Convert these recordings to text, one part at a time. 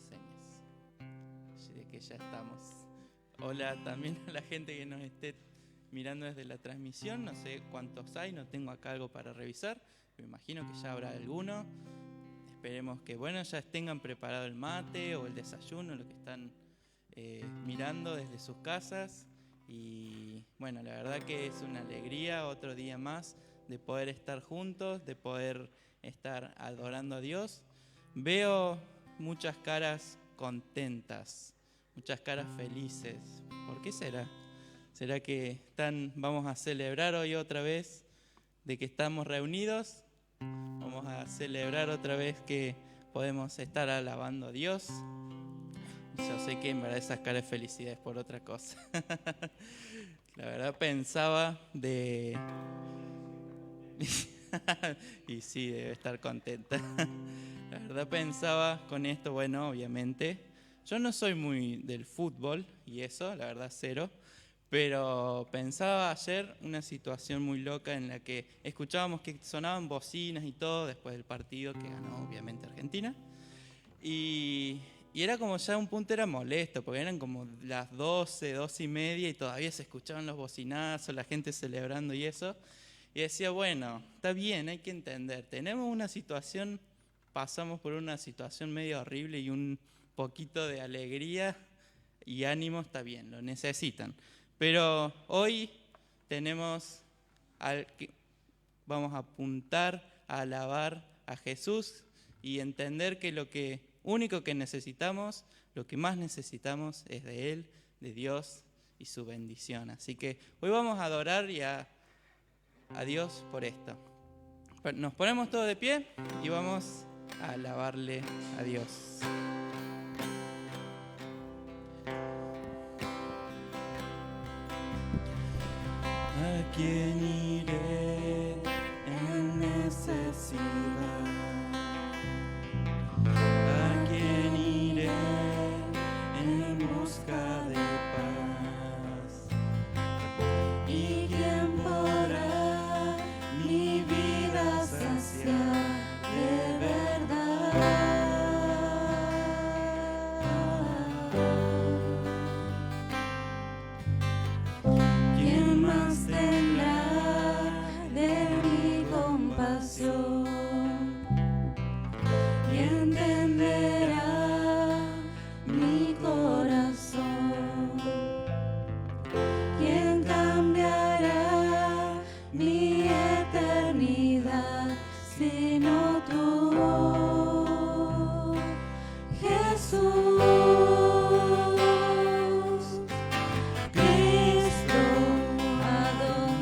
señas. Así de que ya estamos. Hola también a la gente que nos esté mirando desde la transmisión. No sé cuántos hay, no tengo acá algo para revisar. Me imagino que ya habrá alguno. Esperemos que, ya tengan preparado el mate o el desayuno, lo que están mirando desde sus casas. Y la verdad que es una alegría otro día más de poder estar juntos, de poder estar adorando a Dios. Veo muchas caras contentas, muchas caras felices. ¿Por qué será? ¿Será que vamos a celebrar hoy otra vez de que estamos reunidos? Vamos a celebrar otra vez que podemos estar alabando a Dios. Yo sé que en verdad esas caras de felicidad es por otra cosa. La verdad pensaba de... y sí, debe estar contenta. La verdad pensaba con esto, obviamente, yo no soy muy del fútbol y eso, la verdad cero, pero pensaba ayer una situación muy loca en la que escuchábamos que sonaban bocinas y todo después del partido que ganó obviamente Argentina. Y era como ya un punto era molesto, porque eran como las 12:30 y todavía se escuchaban los bocinazos, la gente celebrando y eso. Y decía, está bien, hay que entender, tenemos una situación, pasamos por una situación medio horrible y un poquito de alegría y ánimo está bien, lo necesitan. Pero hoy vamos a apuntar a alabar a Jesús y entender que lo único que necesitamos, lo que más necesitamos es de Él, de Dios y su bendición. Así que hoy vamos a adorar a Dios por esto. Nos ponemos todos de pie y vamos a alabarle a Dios. ¿A quién iré en necesidad? ¿A quién iré en busca de paz? ¿Y quién podrá mi vida saciar de verdad? ¿Quién más tendrá de mi compasión? ¿Quién entenderá mi corazón? ¿Quién cambiará mi eternidad sino tú, Jesús? Cristo, ¿a dónde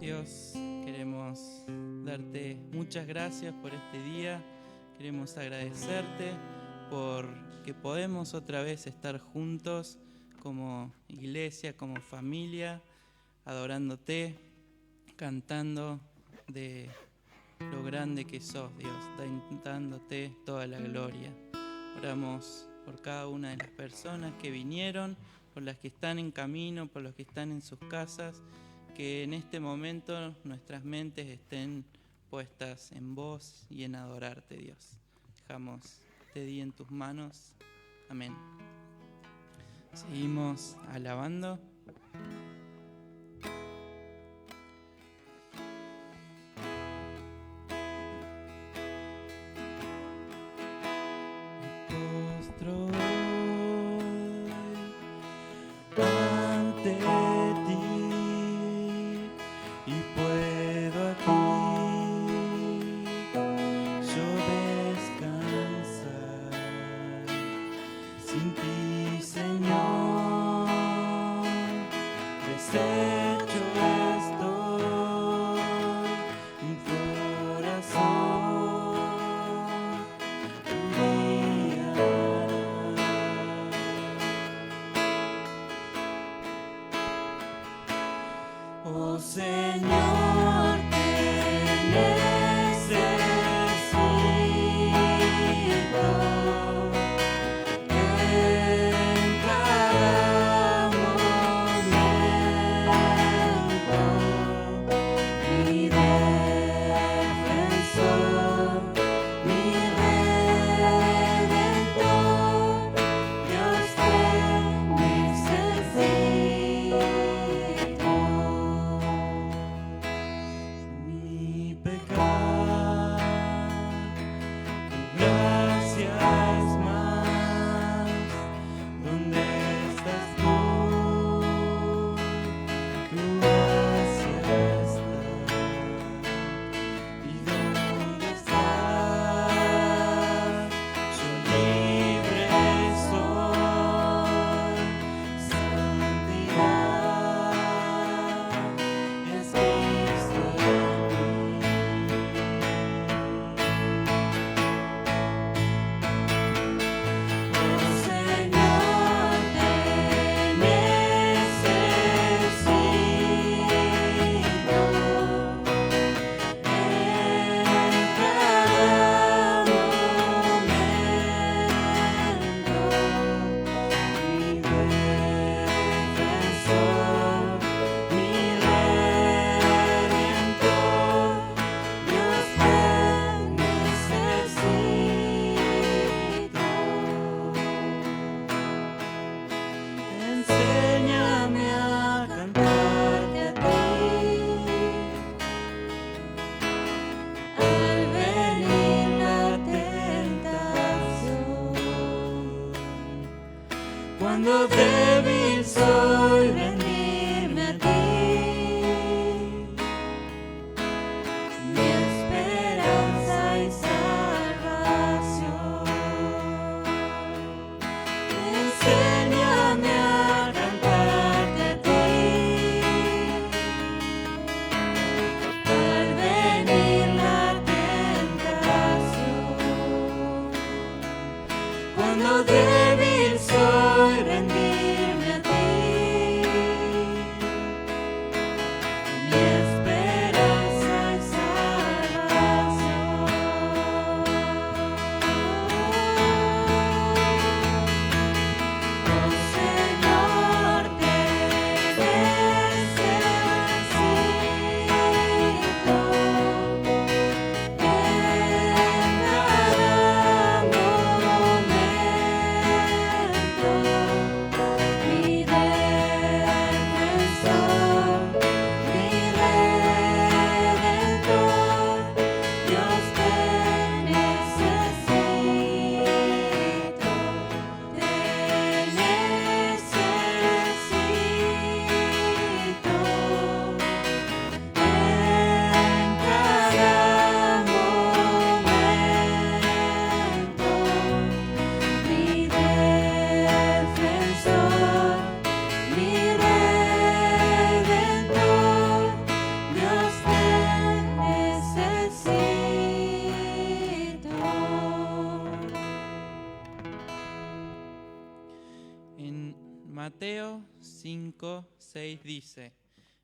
Dios, queremos darte muchas gracias por este día. Queremos agradecerte por que podemos otra vez estar juntos como iglesia, como familia, adorándote, cantando de lo grande que sos, Dios, dándote toda la gloria. Oramos por cada una de las personas que vinieron, por las que están en camino, por los que están en sus casas, que en este momento nuestras mentes estén puestas en vos y en adorarte, Dios. Dejamos este día en tus manos. Amén. Seguimos alabando. Ante ti y puedo aquí yo descansar. Sin ti, Señor, deshecho estoy, mi corazón oh Señor, te necesito en cada momento, mi defensor, mi redentor, Dios te necesito. Mi pecado Mateo 5:6 dice: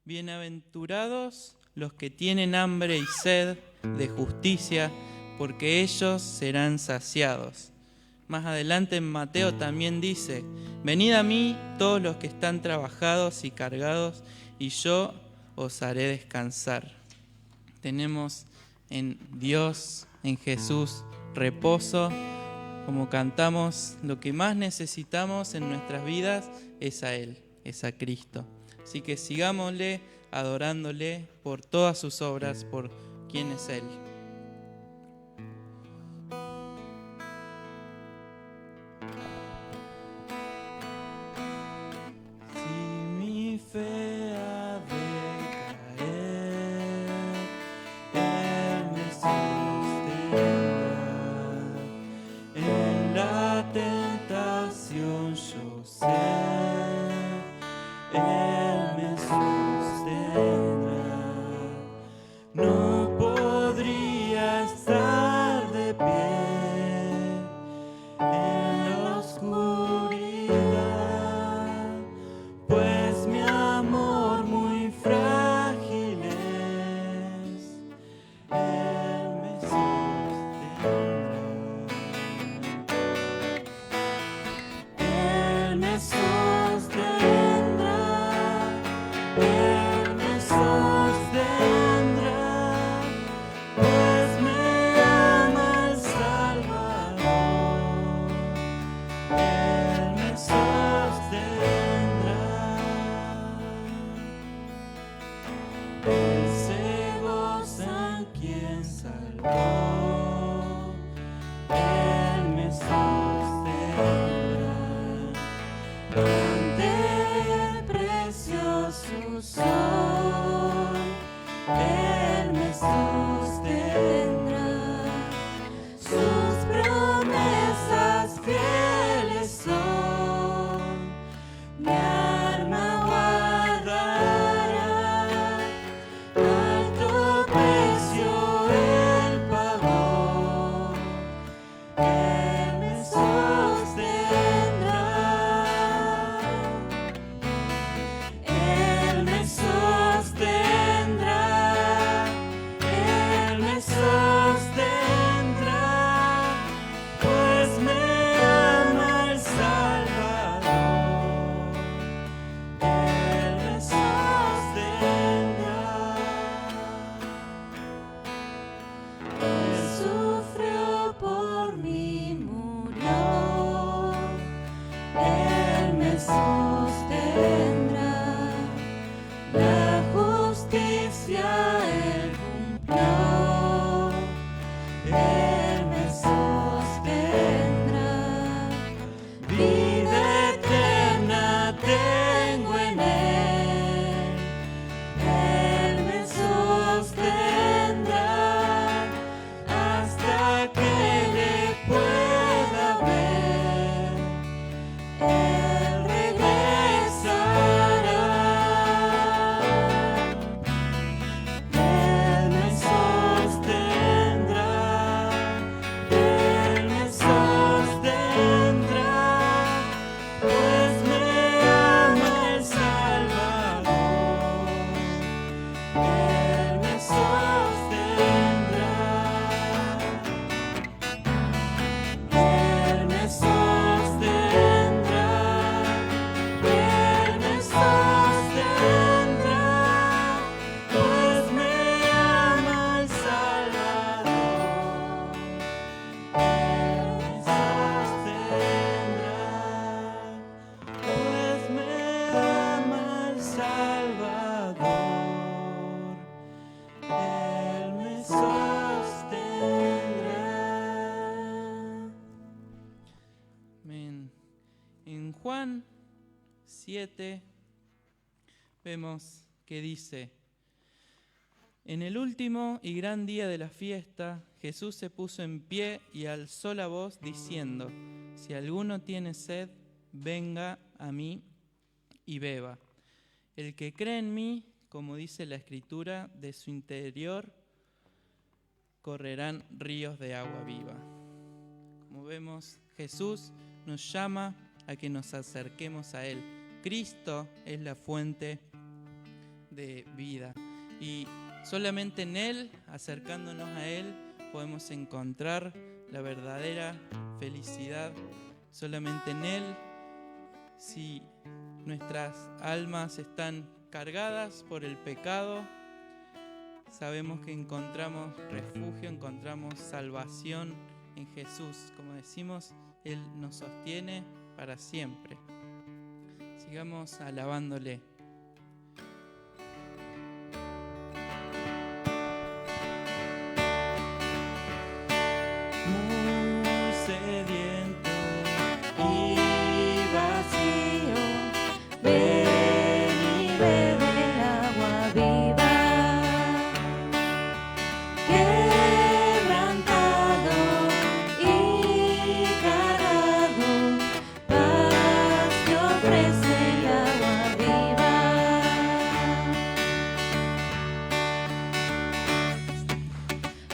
Bienaventurados los que tienen hambre y sed de justicia, porque ellos serán saciados. Más adelante en Mateo también dice: Venid a mí todos los que están trabajados y cargados, y yo os haré descansar. Tenemos en Dios, en Jesús, reposo. Como cantamos, lo que más necesitamos en nuestras vidas es a Él, es a Cristo. Así que sigámosle, adorándole por todas sus obras, por quién es Él. Si mi fe ha de caer, Él me sostendrá. En la tentación yo sé, Él me sostendrá. No podría estar de pie en la oscuridad, pues mi amor muy frágil es. Él me sostendrá. Él me sostendrá. Él me sostendrá, pues me ama el Salvador. Él me sostendrá. Él se goza en quien salvó. Él me sostendrá. Ante el precioso sol, Él me sostendrá. Sus promesas fieles son, mi alma guardará. Alto precio Él pagó, Él me sostendrá. Él me sostendrá. Él me sostendrá, pues me ama el Salvador. Él me sostendrá. Él sufrió por mí, murió. Él me sostendrá. La justicia Él cumplió. Él me sostendrá. Vida eterna tengo en Él. Él me sostendrá hasta que le pueda ver. Él regresará. Él me sostendrá. Él me sostendrá, pues me ama el Salvador. Él me sostendrá. Él me sostendrá. Él me sostendrá, pues me ama el Salvador. Él me sostendrá, pues me ama el Salvador. Él me sostendrá. Amén. En Juan 7 vemos que dice: En el último y gran día de la fiesta, Jesús se puso en pie y alzó la voz diciendo: Si alguno tiene sed, venga a mí y beba. El que cree en mí, como dice la Escritura, de su interior correrán ríos de agua viva. Como vemos, Jesús nos llama a que nos acerquemos a Él, Cristo es la fuente de vida. Y solamente en Él, acercándonos a Él, podemos encontrar la verdadera felicidad. Solamente en Él, si nuestras almas están cargadas por el pecado, sabemos que encontramos refugio, encontramos salvación en Jesús. Como decimos, Él nos sostiene para siempre. Sigamos alabándole. Muy sediento y vacío, ven y bebe el agua viva. Quebrantado y cargado, paz te ofrece el agua viva.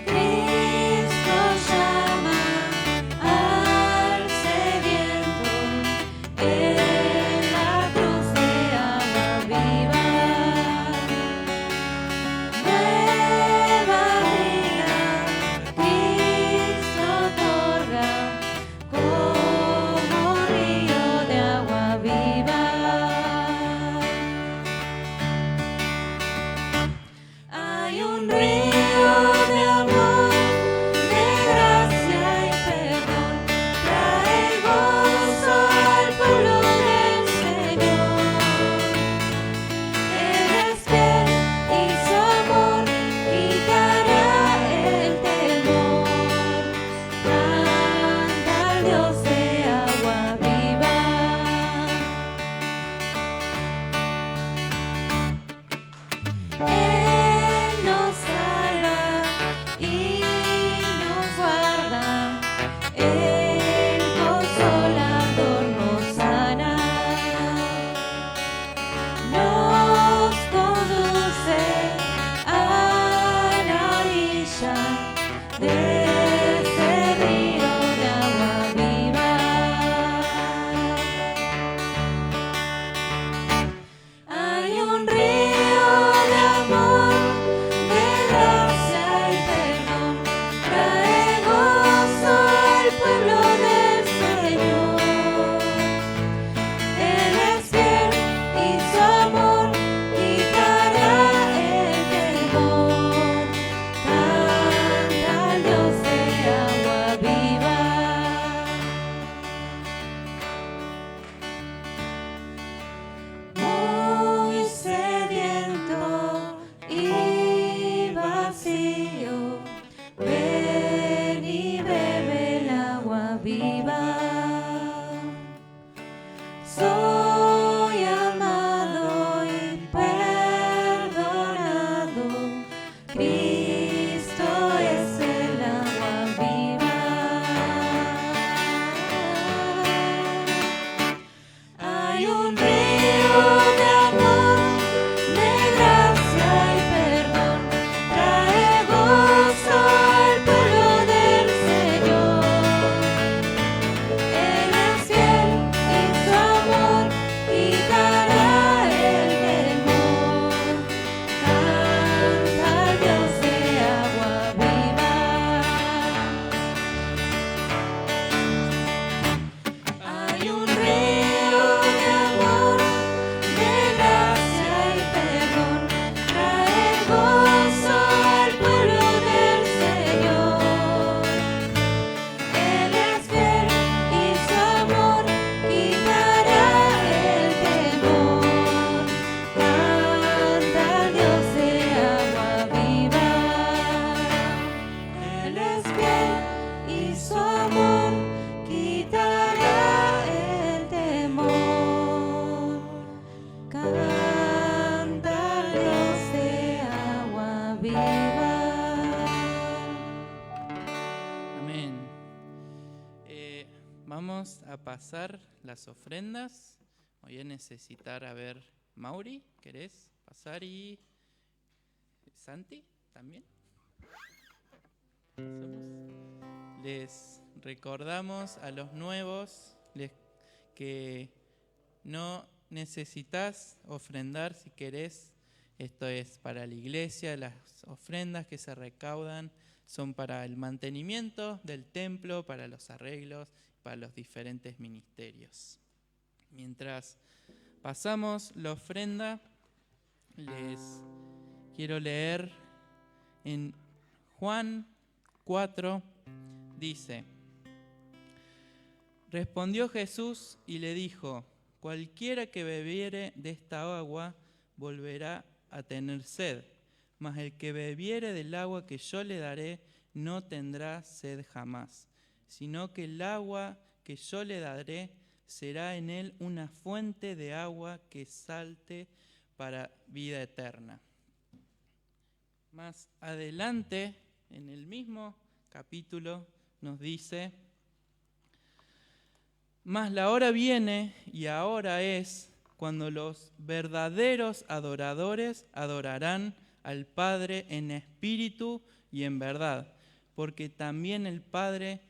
Cristo llama al sediento en la cruz de agua viva. Nueva vida Cristo otorga como río de agua viva. Hay un río de amor, de gracia y perdón, trae gozo al pueblo del Señor. Él es fiel y su amor quitará el temor. Canta al Dios de agua viva. Él nos salva y nos guarda, el Consolador nos sana, nos conduce a la orilla de ese río de agua viva. Hay un río de amor, de gracia y perdón, trae gozo al pueblo del Señor. Él es fiel y su amor quitará el temor. Canta al Dios de agua viva. Muy sediento y vacío, ven y bebe el agua viva. Soy amado y perdonado, Cristo es el agua viva. Hay un río de amor, de gracia y perdón, trae gozo al pueblo del Señor. Él es fiel y su amor quitará el temor. Canta al Dios de agua viva. Hay un río de amor, de gracia y perdón, trae gozo al pueblo del Señor. Él es fiel y su amor quitará el temor. Canta al Dios de agua viva. Él es fiel y su amor quitará el temor. Canta al Dios de agua viva. Amén. Vamos a pasar las ofrendas. Voy a necesitar, a ver, Mauri, ¿querés pasar? Y Santi, ¿también? Les recordamos a los nuevos que no necesitas ofrendar si querés. Esto es para la iglesia, las ofrendas que se recaudan son para el mantenimiento del templo, para los arreglos, para los diferentes ministerios. Mientras pasamos la ofrenda, les quiero leer en Juan 4, dice: respondió Jesús y le dijo: cualquiera que bebiere de esta agua volverá a tener sed, mas el que bebiere del agua que yo le daré no tendrá sed jamás, sino que el agua que yo le daré será en él una fuente de agua que salte para vida eterna. Más adelante, en el mismo capítulo, nos dice: mas la hora viene y ahora es cuando los verdaderos adoradores adorarán al Padre en espíritu y en verdad, porque también el Padre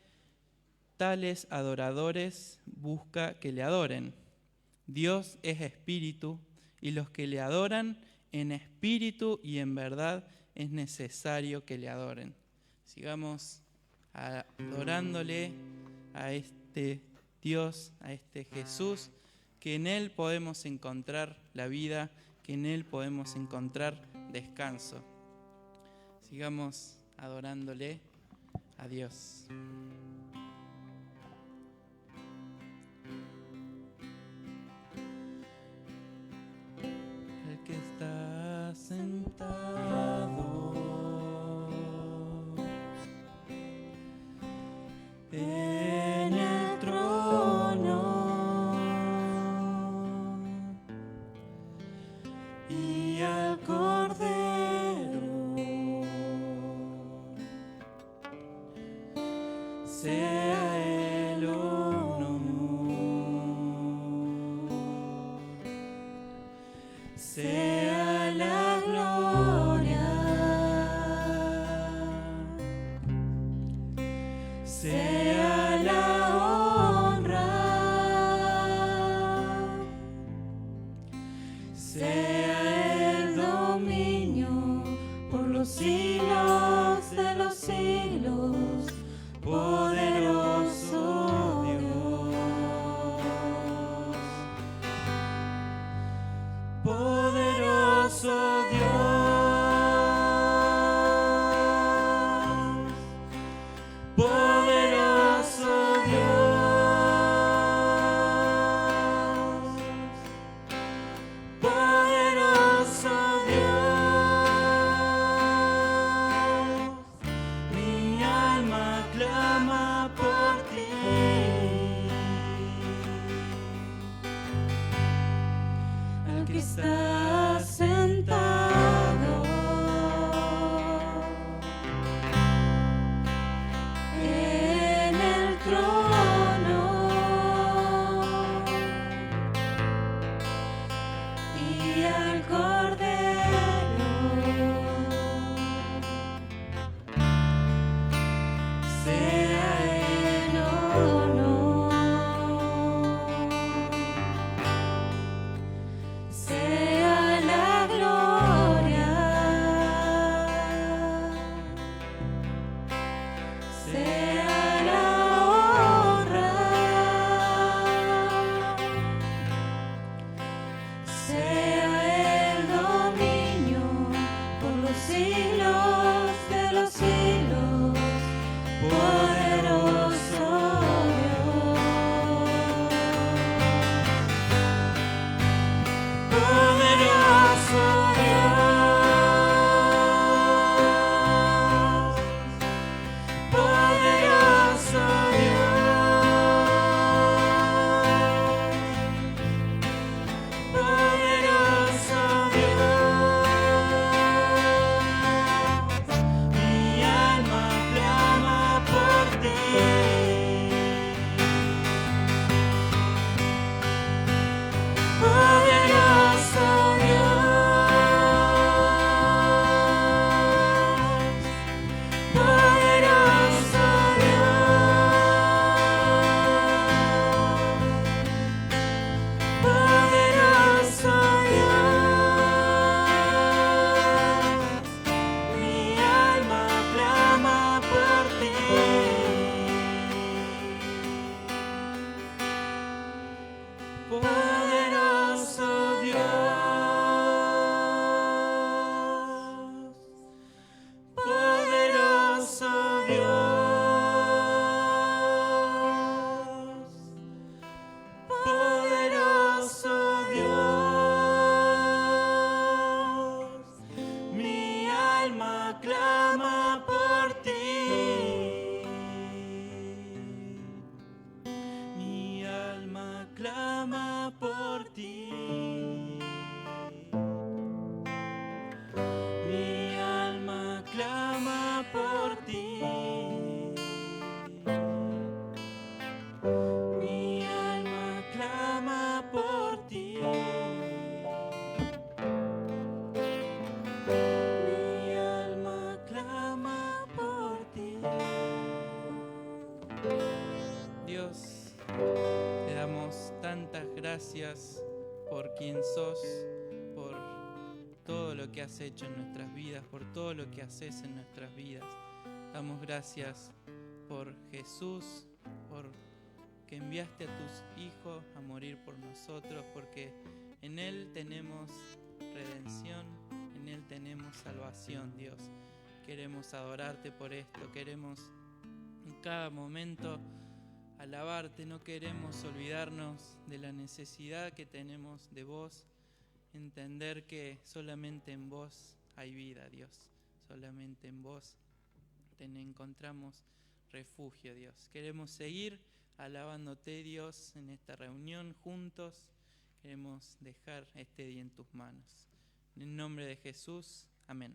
tales adoradores busca que le adoren. Dios es espíritu, y los que le adoran en espíritu y en verdad es necesario que le adoren. Sigamos adorándole a este Dios, a este Jesús, que en Él podemos encontrar la vida, que en Él podemos encontrar descanso. Sigamos adorándole a Dios. El que está sentado en el trono y al Cordero sea el honor, sea la gloria, sea la honra, sea el dominio por los siglos de los siglos, poderoso Dios, poderoso Dios, poderoso Dios, poderoso Dios, mi alma clama por ti. Al que está sentado en el trono y al Cordero sea el honor, sea la gloria, sea la honra, sea el dominio por los siglos de los siglos, poderoso Dios, poderoso Dios, poderoso Dios, poderoso Dios. Dios, te damos tantas gracias por quien sos, por todo lo que has hecho en nuestras vidas, por todo lo que haces en nuestras vidas. Damos gracias por Jesús, por que enviaste a tus hijos a morir por nosotros, porque en Él tenemos redención, en Él tenemos salvación, Dios. Queremos adorarte por esto, queremos en cada momento alabarte, no queremos olvidarnos de la necesidad que tenemos de vos, entender que solamente en vos hay vida, Dios, solamente en vos encontramos refugio, Dios. Queremos seguir alabándote, Dios, en esta reunión juntos. Queremos dejar este día en tus manos. En el nombre de Jesús, amén.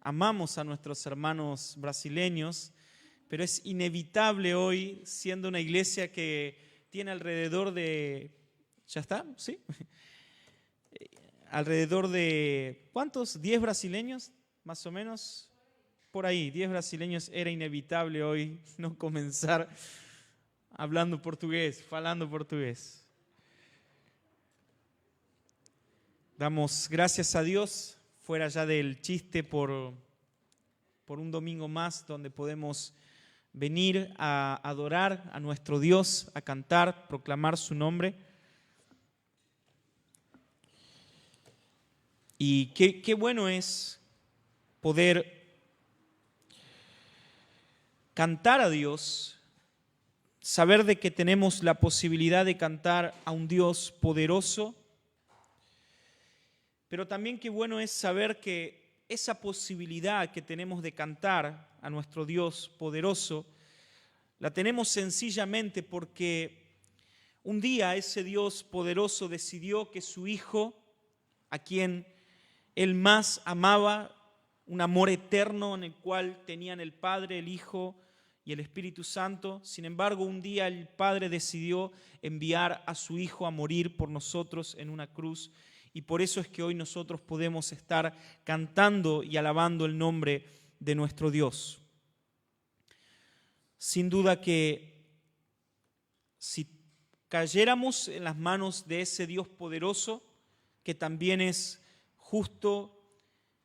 Amamos a nuestros hermanos brasileños, pero es inevitable hoy, siendo una iglesia que tiene alrededor de... ¿Ya está? ¿Sí? Alrededor de... ¿Cuántos? ¿10 brasileños? Más o menos. Por ahí, 10 brasileños. Era inevitable hoy no comenzar hablando portugués, falando portugués. Damos gracias a Dios, fuera ya del chiste, por un domingo más donde podemos venir a adorar a nuestro Dios, a cantar, proclamar su nombre. Y qué bueno es poder cantar a Dios, saber de que tenemos la posibilidad de cantar a un Dios poderoso, pero también qué bueno es saber que esa posibilidad que tenemos de cantar a nuestro Dios poderoso, la tenemos sencillamente porque un día ese Dios poderoso decidió que su Hijo, a quien Él más amaba, un amor eterno en el cual tenían el Padre, el Hijo y el Espíritu Santo. Sin embargo, un día el Padre decidió enviar a su Hijo a morir por nosotros en una cruz. Y por eso es que hoy nosotros podemos estar cantando y alabando el nombre de nuestro Dios. Sin duda que si cayéramos en las manos de ese Dios poderoso, que también es justo,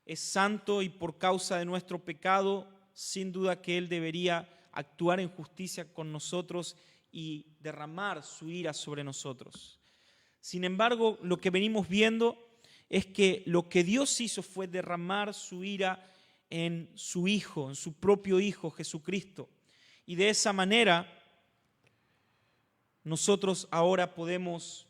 es santo, y por causa de nuestro pecado, sin duda que Él debería actuar en justicia con nosotros y derramar su ira sobre nosotros. Sin embargo, lo que venimos viendo es que lo que Dios hizo fue derramar su ira en su Hijo, en su propio Hijo Jesucristo. Y de esa manera nosotros ahora podemos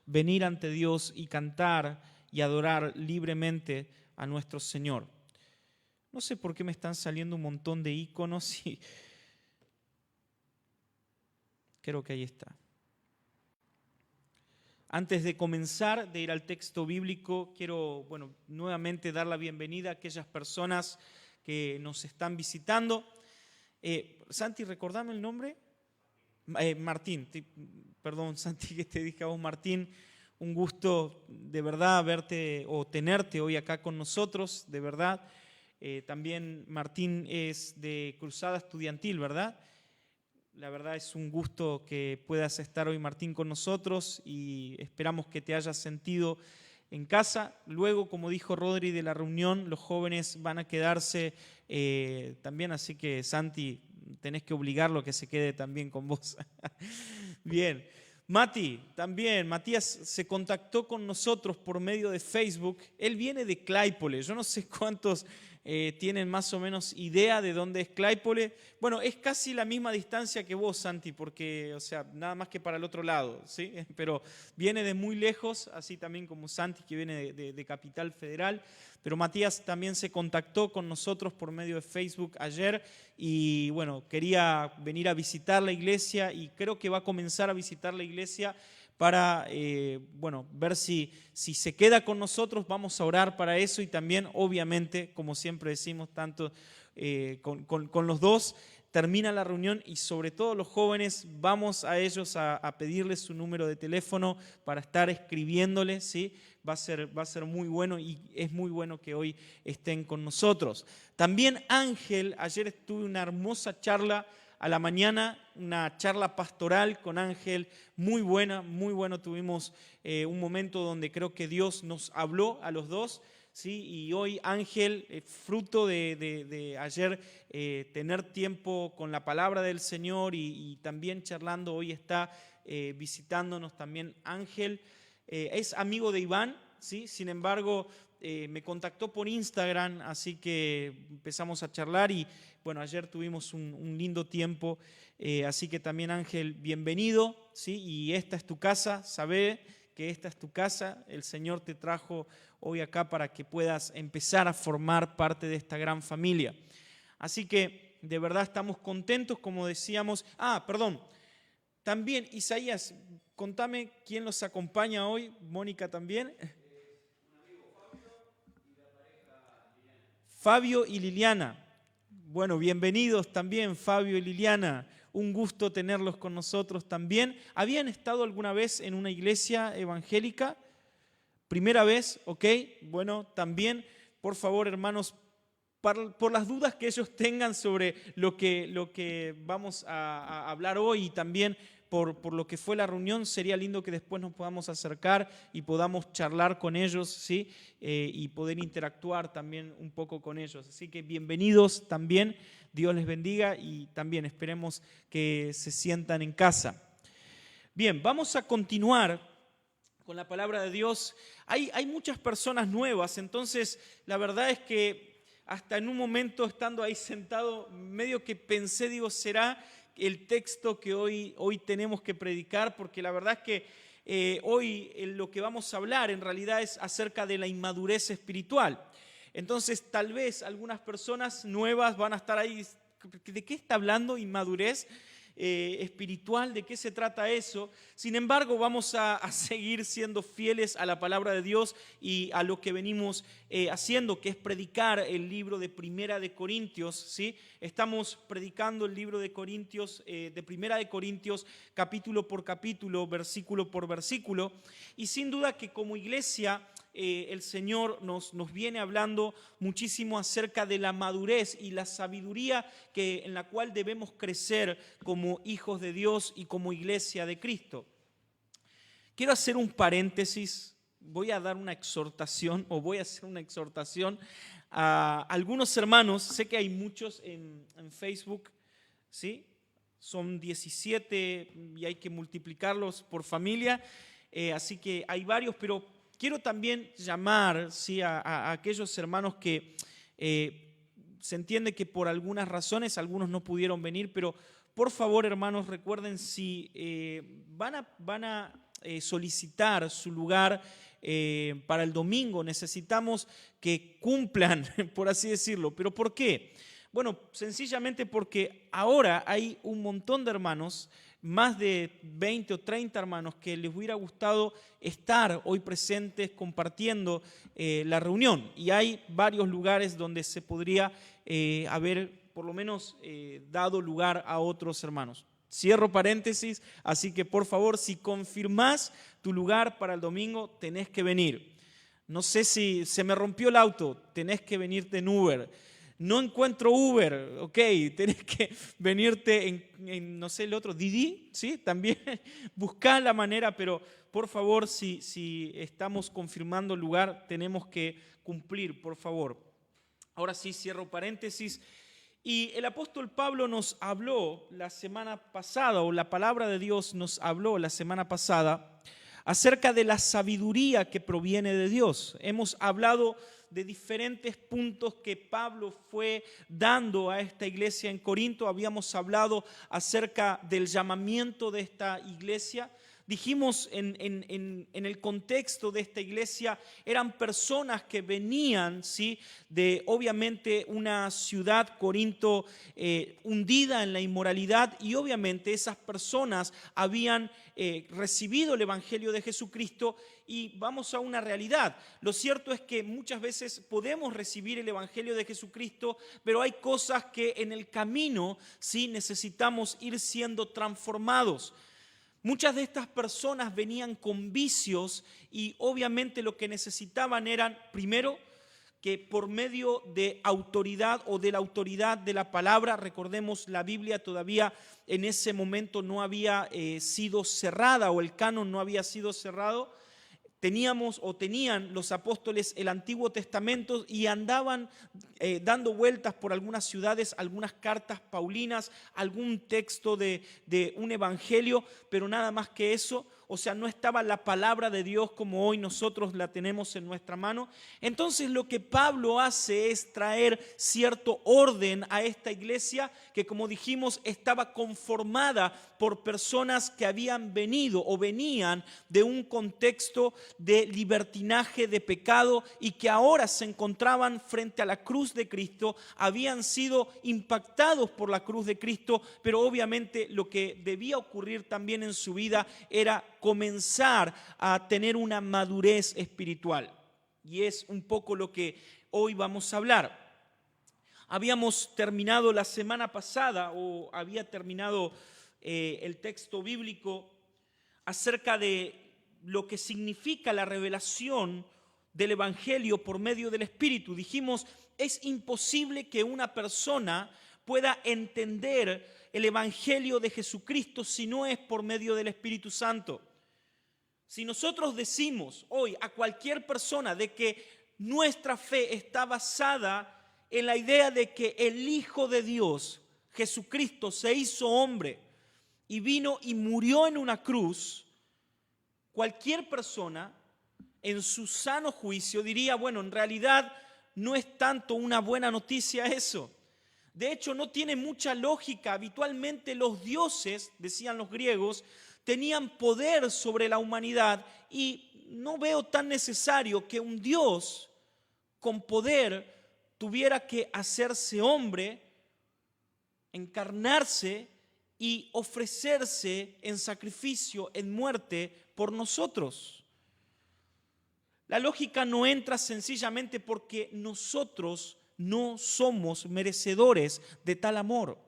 venir ante Dios y cantar y adorar libremente a nuestro Señor. No sé por qué me están saliendo un montón de iconos y creo que ahí está. Antes de comenzar, de ir al texto bíblico, quiero nuevamente dar la bienvenida a aquellas personas que nos están visitando. Santi, recordame el nombre. Martín, perdón Santi que te dije a vos, Martín, un gusto de verdad verte o tenerte hoy acá con nosotros, de verdad. También Martín es de Cruzada Estudiantil, ¿verdad? La verdad es un gusto que puedas estar hoy, Martín, con nosotros y esperamos que te hayas sentido en casa. Luego, como dijo Rodri de la reunión, los jóvenes van a quedarse también, así que Santi, tenés que obligarlo a que se quede también con vos. Bien. Mati, también, Matías se contactó con nosotros por medio de Facebook. Él viene de Claypole. Yo no sé cuántos tienen más o menos idea de dónde es Claypole. Bueno, es casi la misma distancia que vos, Santi, porque, o sea, nada más que para el otro lado, ¿sí? Pero viene de muy lejos, así también como Santi, que viene de Capital Federal. Pero Matías también se contactó con nosotros por medio de Facebook ayer y, bueno, quería venir a visitar la iglesia y creo que va a comenzar a visitar la iglesia para ver si se queda con nosotros. Vamos a orar para eso y también, obviamente, como siempre decimos, tanto con los dos, termina la reunión y sobre todo los jóvenes, vamos a ellos a pedirles su número de teléfono para estar escribiéndoles, ¿sí? Va a ser muy bueno y es muy bueno que hoy estén con nosotros. También Ángel, ayer tuve una hermosa charla a la mañana, una charla pastoral con Ángel, muy buena, muy bueno. Tuvimos un momento donde creo que Dios nos habló a los dos, ¿sí? Y hoy Ángel, fruto de ayer tener tiempo con la palabra del Señor y también charlando, hoy está visitándonos también Ángel. Es amigo de Iván, ¿sí? Sin embargo, me contactó por Instagram, así que empezamos a charlar y bueno, ayer tuvimos un lindo tiempo, así que también Ángel, bienvenido, ¿sí? Y esta es tu casa, sabé que esta es tu casa, el Señor te trajo hoy acá para que puedas empezar a formar parte de esta gran familia. Así que de verdad estamos contentos, como decíamos. Perdón, también Isaías, contame quién los acompaña hoy, Mónica también. Fabio y Liliana. Bueno, bienvenidos también Fabio y Liliana. Un gusto tenerlos con nosotros también. ¿Habían estado alguna vez en una iglesia evangélica? ¿Primera vez? ¿Ok? Bueno, también, por favor, hermanos, por las dudas que ellos tengan sobre lo que vamos a hablar hoy y también por lo que fue la reunión, sería lindo que después nos podamos acercar y podamos charlar con ellos, ¿sí? Y poder interactuar también un poco con ellos. Así que bienvenidos también, Dios les bendiga y también esperemos que se sientan en casa. Bien, vamos a continuar con la palabra de Dios. Hay muchas personas nuevas, entonces la verdad es que hasta en un momento estando ahí sentado, medio que pensé, digo, ¿será el texto que hoy tenemos que predicar? Porque la verdad es que hoy lo que vamos a hablar en realidad es acerca de la inmadurez espiritual. Entonces tal vez algunas personas nuevas van a estar ahí, ¿de qué está hablando inmadurez espiritual? ¿De qué se trata eso? Sin embargo, vamos a seguir siendo fieles a la palabra de Dios y a lo que venimos haciendo, que es predicar el libro de Primera de Corintios, ¿sí? Estamos predicando el libro de Corintios, de Primera de Corintios, capítulo por capítulo, versículo por versículo, y sin duda que como iglesia el Señor nos viene hablando muchísimo acerca de la madurez y la sabiduría en la cual debemos crecer como hijos de Dios y como iglesia de Cristo. Quiero hacer un paréntesis, voy a hacer una exhortación a algunos hermanos. Sé que hay muchos en Facebook, ¿sí? Son 17 y hay que multiplicarlos por familia, así que hay varios, pero quiero también llamar, ¿sí?, a aquellos hermanos que se entiende que por algunas razones algunos no pudieron venir, pero por favor, hermanos, recuerden, si van a solicitar su lugar para el domingo, necesitamos que cumplan, por así decirlo. ¿Pero por qué? Bueno, sencillamente porque ahora hay un montón de hermanos, más de 20 o 30 hermanos, que les hubiera gustado estar hoy presentes compartiendo la reunión. Y hay varios lugares donde se podría haber por lo menos dado lugar a otros hermanos. Cierro paréntesis, así que por favor, si confirmás tu lugar para el domingo, tenés que venir. No sé si se me rompió el auto, tenés que venirte en Uber. No encuentro Uber, ok, tenés que venirte en no sé, el otro, Didi, ¿sí? También buscá la manera, pero por favor, si estamos confirmando el lugar, tenemos que cumplir, por favor. Ahora sí, cierro paréntesis. Y el apóstol Pablo nos habló la semana pasada, o la palabra de Dios nos habló la semana pasada, acerca de la sabiduría que proviene de Dios. Hemos hablado de diferentes puntos que Pablo fue dando a esta iglesia en Corinto. Habíamos hablado acerca del llamamiento de esta iglesia. Dijimos en el contexto de esta iglesia, eran personas que venían, ¿sí?, de obviamente una ciudad, Corinto, hundida en la inmoralidad, y obviamente esas personas habían recibido el Evangelio de Jesucristo. Y vamos a una realidad. Lo cierto es que muchas veces podemos recibir el Evangelio de Jesucristo, pero hay cosas que en el camino sí necesitamos ir siendo transformados. Muchas de estas personas venían con vicios y obviamente lo que necesitaban eran, primero, que por medio de autoridad o de la autoridad de la palabra, recordemos, la Biblia todavía en ese momento no había sido cerrada, o el canon no había sido cerrado. Tenían los apóstoles el Antiguo Testamento y andaban dando vueltas por algunas ciudades, algunas cartas paulinas, algún texto de un evangelio, pero nada más que eso. O sea, no estaba la palabra de Dios como hoy nosotros la tenemos en nuestra mano. Entonces lo que Pablo hace es traer cierto orden a esta iglesia que, como dijimos, estaba conformada por personas que habían venido o venían de un contexto de libertinaje, de pecado, y que ahora se encontraban frente a la cruz de Cristo. Habían sido impactados por la cruz de Cristo, pero obviamente lo que debía ocurrir también en su vida era comenzar a tener una madurez espiritual. Y es un poco lo que hoy vamos a hablar. Habíamos terminado la semana pasada, o había terminado el texto bíblico acerca de lo que significa la revelación del Evangelio por medio del Espíritu. Dijimos, es imposible que una persona pueda entender el Evangelio de Jesucristo si no es por medio del Espíritu Santo. Si nosotros decimos hoy a cualquier persona de que nuestra fe está basada en la idea de que el Hijo de Dios, Jesucristo, se hizo hombre y vino y murió en una cruz, cualquier persona en su sano juicio diría, bueno, en realidad no es tanto una buena noticia eso. De hecho, no tiene mucha lógica. Habitualmente los dioses, decían los griegos, tenían poder sobre la humanidad, y no veo tan necesario que un Dios con poder tuviera que hacerse hombre, encarnarse y ofrecerse en sacrificio, en muerte por nosotros. La lógica no entra sencillamente porque nosotros no somos merecedores de tal amor.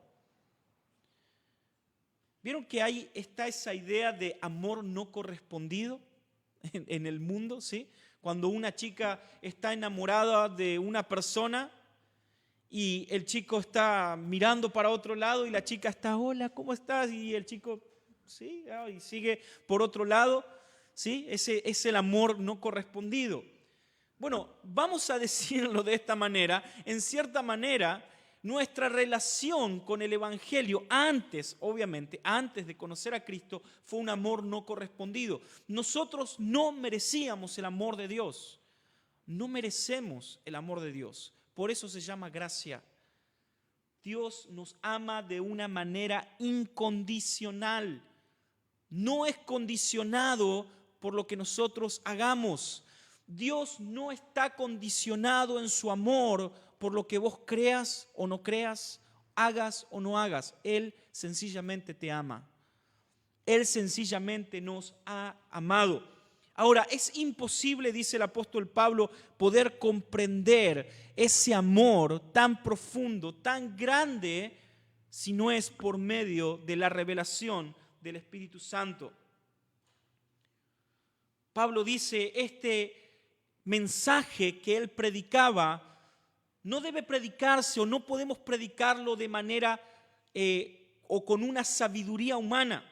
¿Vieron que está esa idea de amor no correspondido en el mundo? ¿Sí? cuando una chica está enamorada de una persona y el chico está mirando para otro lado y la chica está, hola, ¿cómo estás? Y el chico, sí, y sigue por otro lado, ¿sí? Ese es el amor no correspondido. Bueno, vamos a decirlo de esta manera, en cierta manera, nuestra relación con el Evangelio antes, obviamente, antes de conocer a Cristo, fue un amor no correspondido. Nosotros no merecíamos el amor de Dios, no merecemos el amor de Dios. Por eso se llama gracia. Dios nos ama de una manera incondicional. No es condicionado por lo que nosotros hagamos. Dios no está condicionado en su amor por lo que vos creas o no creas, hagas o no hagas. Él sencillamente te ama. Él sencillamente nos ha amado. Ahora, es imposible, dice el apóstol Pablo, poder comprender ese amor tan profundo, tan grande, si no es por medio de la revelación del Espíritu Santo. Pablo dice, este mensaje que él predicaba no debe predicarse o no podemos predicarlo de manera o con una sabiduría humana,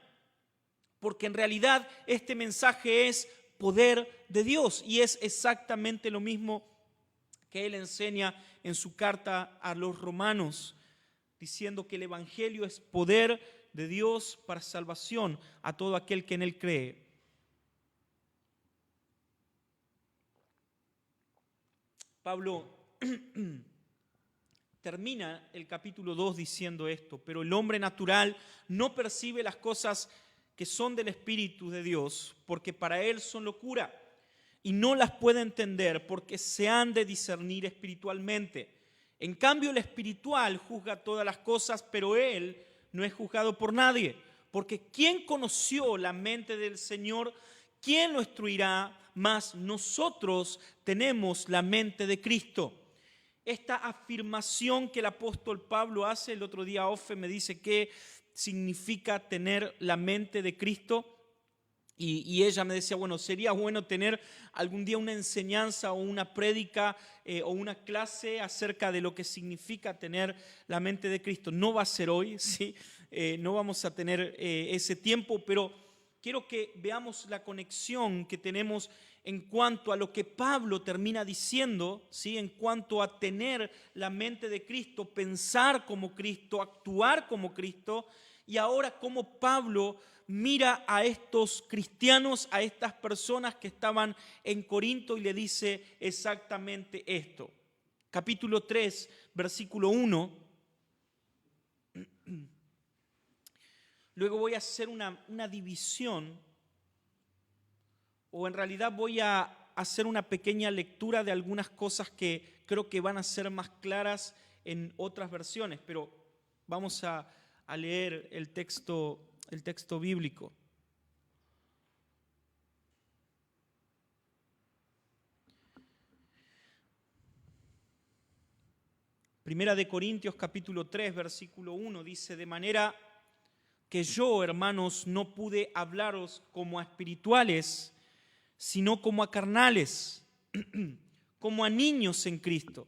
porque en realidad este mensaje es poder de Dios y es exactamente lo mismo que él enseña en su carta a los romanos, diciendo que el evangelio es poder de Dios para salvación a todo aquel que en él cree. Pablo termina el capítulo 2 diciendo esto, pero el hombre natural no percibe las cosas que son del Espíritu de Dios, porque para él son locura, y no las puede entender porque se han de discernir espiritualmente. En cambio, el espiritual juzga todas las cosas, pero él no es juzgado por nadie, porque ¿quién conoció la mente del Señor? ¿Quién lo instruirá? Mas nosotros tenemos la mente de Cristo. Esta afirmación que el apóstol Pablo hace, el otro día Ofe me dice que significa tener la mente de Cristo, y ella me decía, bueno, sería bueno tener algún día una enseñanza o una prédica o una clase acerca de lo que significa tener la mente de Cristo. No va a ser hoy, ¿sí? No vamos a tener ese tiempo, pero quiero que veamos la conexión que tenemos en cuanto a lo que Pablo termina diciendo, ¿sí? En cuanto a tener la mente de Cristo, pensar como Cristo, actuar como Cristo, y ahora cómo Pablo mira a estos cristianos, a estas personas que estaban en Corinto y le dice exactamente esto. Capítulo 3, versículo 1. Luego voy a hacer una división, o en realidad voy a hacer una pequeña lectura de algunas cosas que creo que van a ser más claras en otras versiones, pero vamos a leer el texto bíblico. Primera de Corintios capítulo 3, versículo 1 dice, de manera que yo, hermanos, no pude hablaros como a espirituales, sino como a carnales, como a niños en Cristo.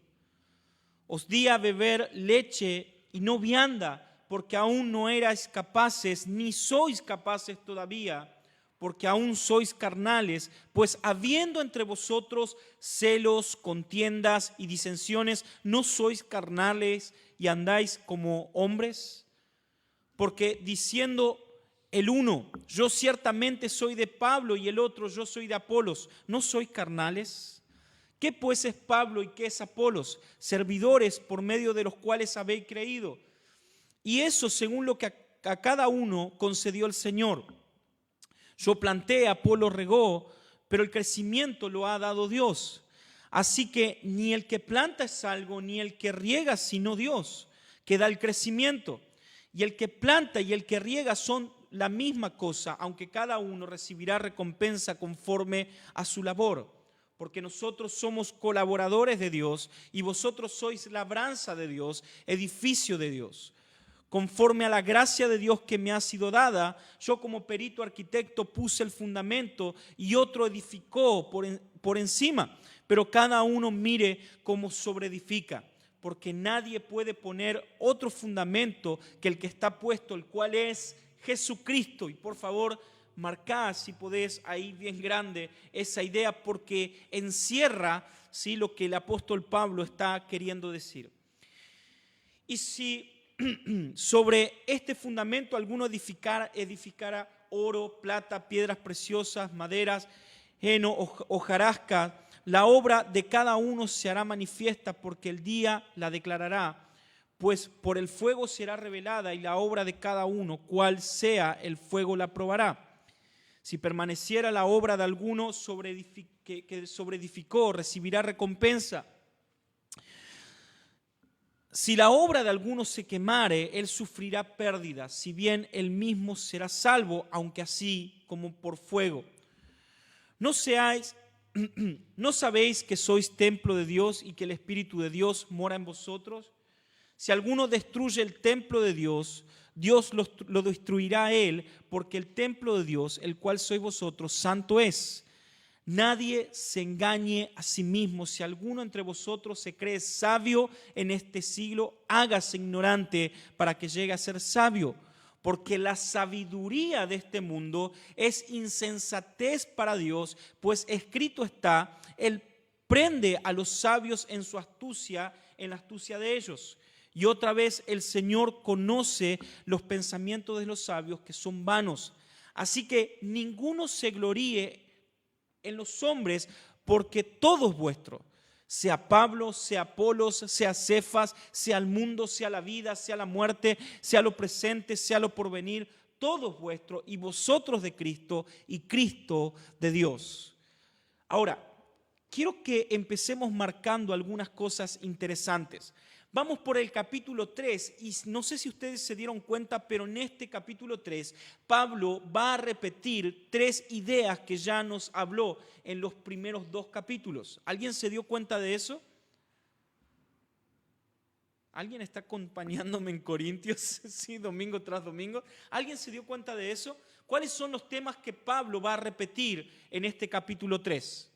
Os di a beber leche y no vianda, porque aún no erais capaces, ni sois capaces todavía, porque aún sois carnales, pues habiendo entre vosotros celos, contiendas y disensiones, ¿no sois carnales y andáis como hombres? Porque diciendo el uno, yo ciertamente soy de Pablo, y el otro, yo soy de Apolos, ¿no sois carnales? ¿Qué pues es Pablo y qué es Apolos? Servidores por medio de los cuales habéis creído. Y eso según lo que a cada uno concedió el Señor. Yo planté, Apolo regó, pero el crecimiento lo ha dado Dios. Así que ni el que planta es algo, ni el que riega, sino Dios, que da el crecimiento. Y el que planta y el que riega son la misma cosa, aunque cada uno recibirá recompensa conforme a su labor. Porque nosotros somos colaboradores de Dios y vosotros sois labranza de Dios, edificio de Dios. Conforme a la gracia de Dios que me ha sido dada, yo como perito arquitecto puse el fundamento y otro edificó por encima, pero cada uno mire cómo sobreedifica, porque nadie puede poner otro fundamento que el que está puesto, el cual es Jesucristo. Y por favor, marcá, si podés, ahí bien grande esa idea, porque encierra, ¿sí?, lo que el apóstol Pablo está queriendo decir. Y si sobre este fundamento alguno edificara oro, plata, piedras preciosas, maderas, heno, hojarasca, la obra de cada uno se hará manifiesta, porque el día la declarará, pues por el fuego será revelada, y la obra de cada uno, cual sea el fuego, la probará. Si permaneciera la obra de alguno que sobreedificó, recibirá recompensa. Si la obra de alguno se quemare, él sufrirá pérdida, si bien él mismo será salvo, aunque así como por fuego. ¿No sabéis que sois templo de Dios y que el Espíritu de Dios mora en vosotros? Si alguno destruye el templo de Dios, Dios lo destruirá a él, porque el templo de Dios, el cual sois vosotros, santo es. Nadie se engañe a sí mismo. Si alguno entre vosotros se cree sabio en este siglo, hágase ignorante para que llegue a ser sabio. Porque la sabiduría de este mundo es insensatez para Dios, pues escrito está, Él prende a los sabios en su astucia, en la astucia de ellos. Y otra vez el Señor conoce los pensamientos de los sabios, que son vanos. Así que ninguno se gloríe en los hombres, porque todo es vuestro, sea Pablo, sea Apolos, sea Cefas, sea el mundo, sea la vida, sea la muerte, sea lo presente, sea lo porvenir, todo es vuestro, y vosotros de Cristo, y Cristo de Dios. Ahora, quiero que empecemos marcando algunas cosas interesantes. Vamos por el capítulo 3 y no sé si ustedes se dieron cuenta, pero en este capítulo 3 Pablo va a repetir 3 ideas que ya nos habló en los primeros 2 capítulos. ¿Alguien se dio cuenta de eso? ¿Alguien está acompañándome en Corintios? Sí, domingo tras domingo. ¿Alguien se dio cuenta de eso? ¿Cuáles son los temas que Pablo va a repetir en este capítulo 3?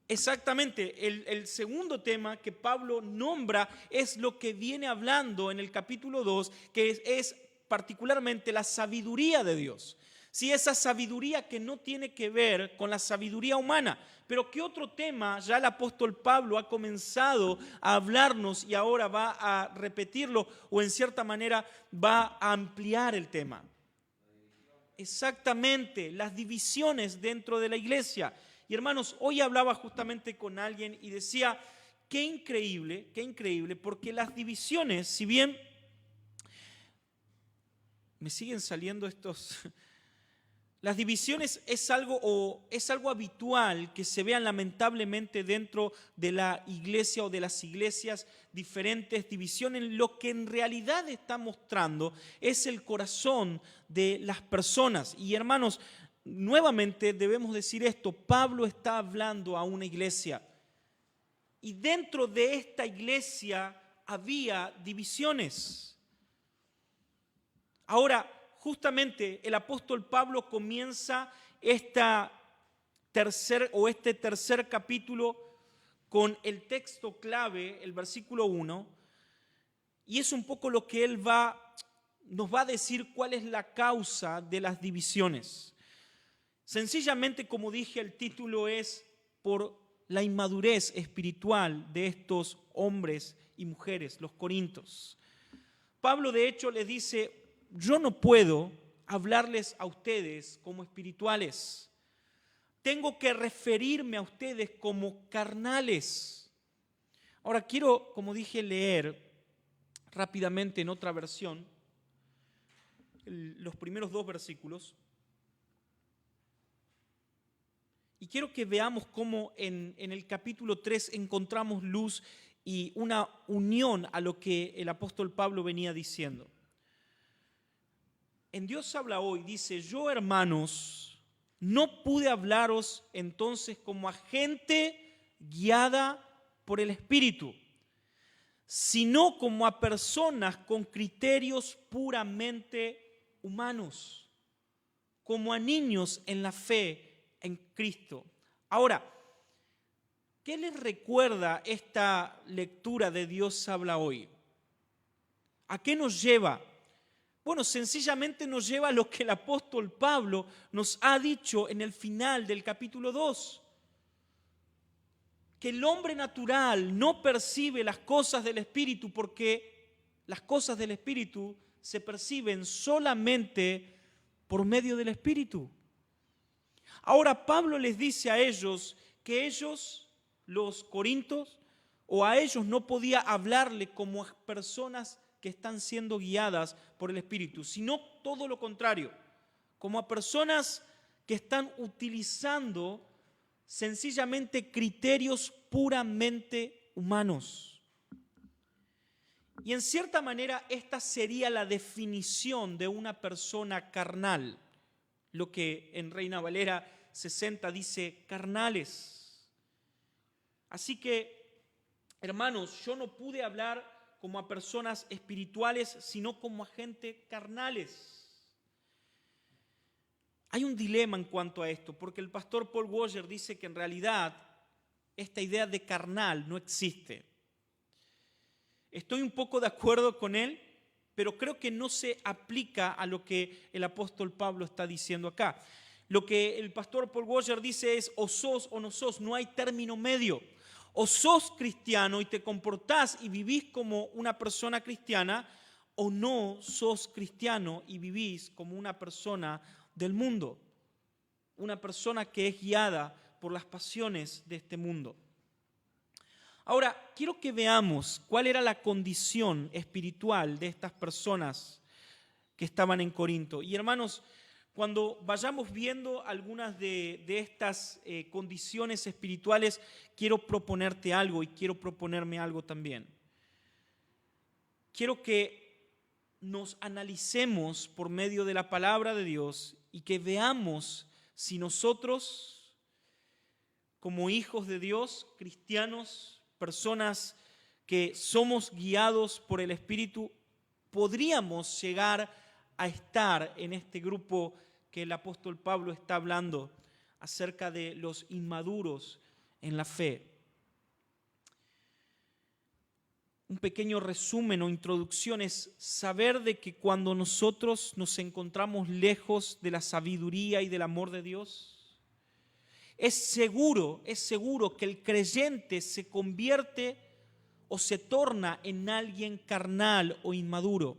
Exactamente, el segundo tema que Pablo nombra es lo que viene hablando en el capítulo 2, que es particularmente la sabiduría de Dios. Sí, esa sabiduría que no tiene que ver con la sabiduría humana, pero que otro tema ya el apóstol Pablo ha comenzado a hablarnos y ahora va a repetirlo o en cierta manera va a ampliar el tema. Exactamente, las divisiones dentro de la iglesia. Y hermanos, hoy hablaba justamente con alguien y decía, qué increíble, porque las divisiones, si bien me siguen saliendo estos, las divisiones es algo habitual que se vean lamentablemente dentro de la iglesia o de las iglesias, diferentes divisiones. Lo que en realidad está mostrando es el corazón de las personas. Y hermanos, nuevamente debemos decir esto, Pablo está hablando a una iglesia y dentro de esta iglesia había divisiones. Ahora, justamente el apóstol Pablo comienza este tercer capítulo con el texto clave, el versículo 1, y es un poco lo que él nos va a decir cuál es la causa de las divisiones. Sencillamente, como dije, el título es por la inmadurez espiritual de estos hombres y mujeres, los corintios. Pablo, de hecho, les dice, yo no puedo hablarles a ustedes como espirituales. Tengo que referirme a ustedes como carnales. Ahora quiero, como dije, leer rápidamente en otra versión los primeros 2 versículos. Y quiero que veamos cómo en el capítulo 3 encontramos luz y una unión a lo que el apóstol Pablo venía diciendo. En Dios habla hoy, dice, yo hermanos, no pude hablaros entonces como a gente guiada por el Espíritu, sino como a personas con criterios puramente humanos, como a niños en la fe en Cristo. Ahora, ¿qué les recuerda esta lectura de Dios habla hoy? ¿A qué nos lleva? Bueno, sencillamente nos lleva a lo que el apóstol Pablo nos ha dicho en el final del capítulo 2. Que el hombre natural no percibe las cosas del Espíritu porque las cosas del Espíritu se perciben solamente por medio del Espíritu. Ahora Pablo les dice a ellos que ellos, los corintios, o a ellos no podía hablarle como a personas que están siendo guiadas por el Espíritu, sino todo lo contrario, como a personas que están utilizando sencillamente criterios puramente humanos. Y en cierta manera esta sería la definición de una persona carnal, lo que en Reina Valera 60 dice carnales. Así que, hermanos, yo no pude hablar como a personas espirituales, sino como a gente carnales. Hay un dilema en cuanto a esto, porque el pastor Paul Washer dice que en realidad esta idea de carnal no existe. Estoy un poco de acuerdo con él, pero creo que no se aplica a lo que el apóstol Pablo está diciendo acá. Lo que el pastor Paul Washer dice es o sos o no sos, no hay término medio. O sos cristiano y te comportás y vivís como una persona cristiana, o no sos cristiano y vivís como una persona del mundo, una persona que es guiada por las pasiones de este mundo. Ahora, quiero que veamos cuál era la condición espiritual de estas personas que estaban en Corinto. Y hermanos, cuando vayamos viendo algunas de estas condiciones espirituales, quiero proponerte algo y quiero proponerme algo también. Quiero que nos analicemos por medio de la palabra de Dios y que veamos si nosotros, como hijos de Dios, cristianos, personas que somos guiados por el Espíritu, podríamos llegar a estar en este grupo que el apóstol Pablo está hablando acerca de los inmaduros en la fe. Un pequeño resumen o introducción es saber de que cuando nosotros nos encontramos lejos de la sabiduría y del amor de Dios, es seguro que el creyente se convierte o se torna en alguien carnal o inmaduro.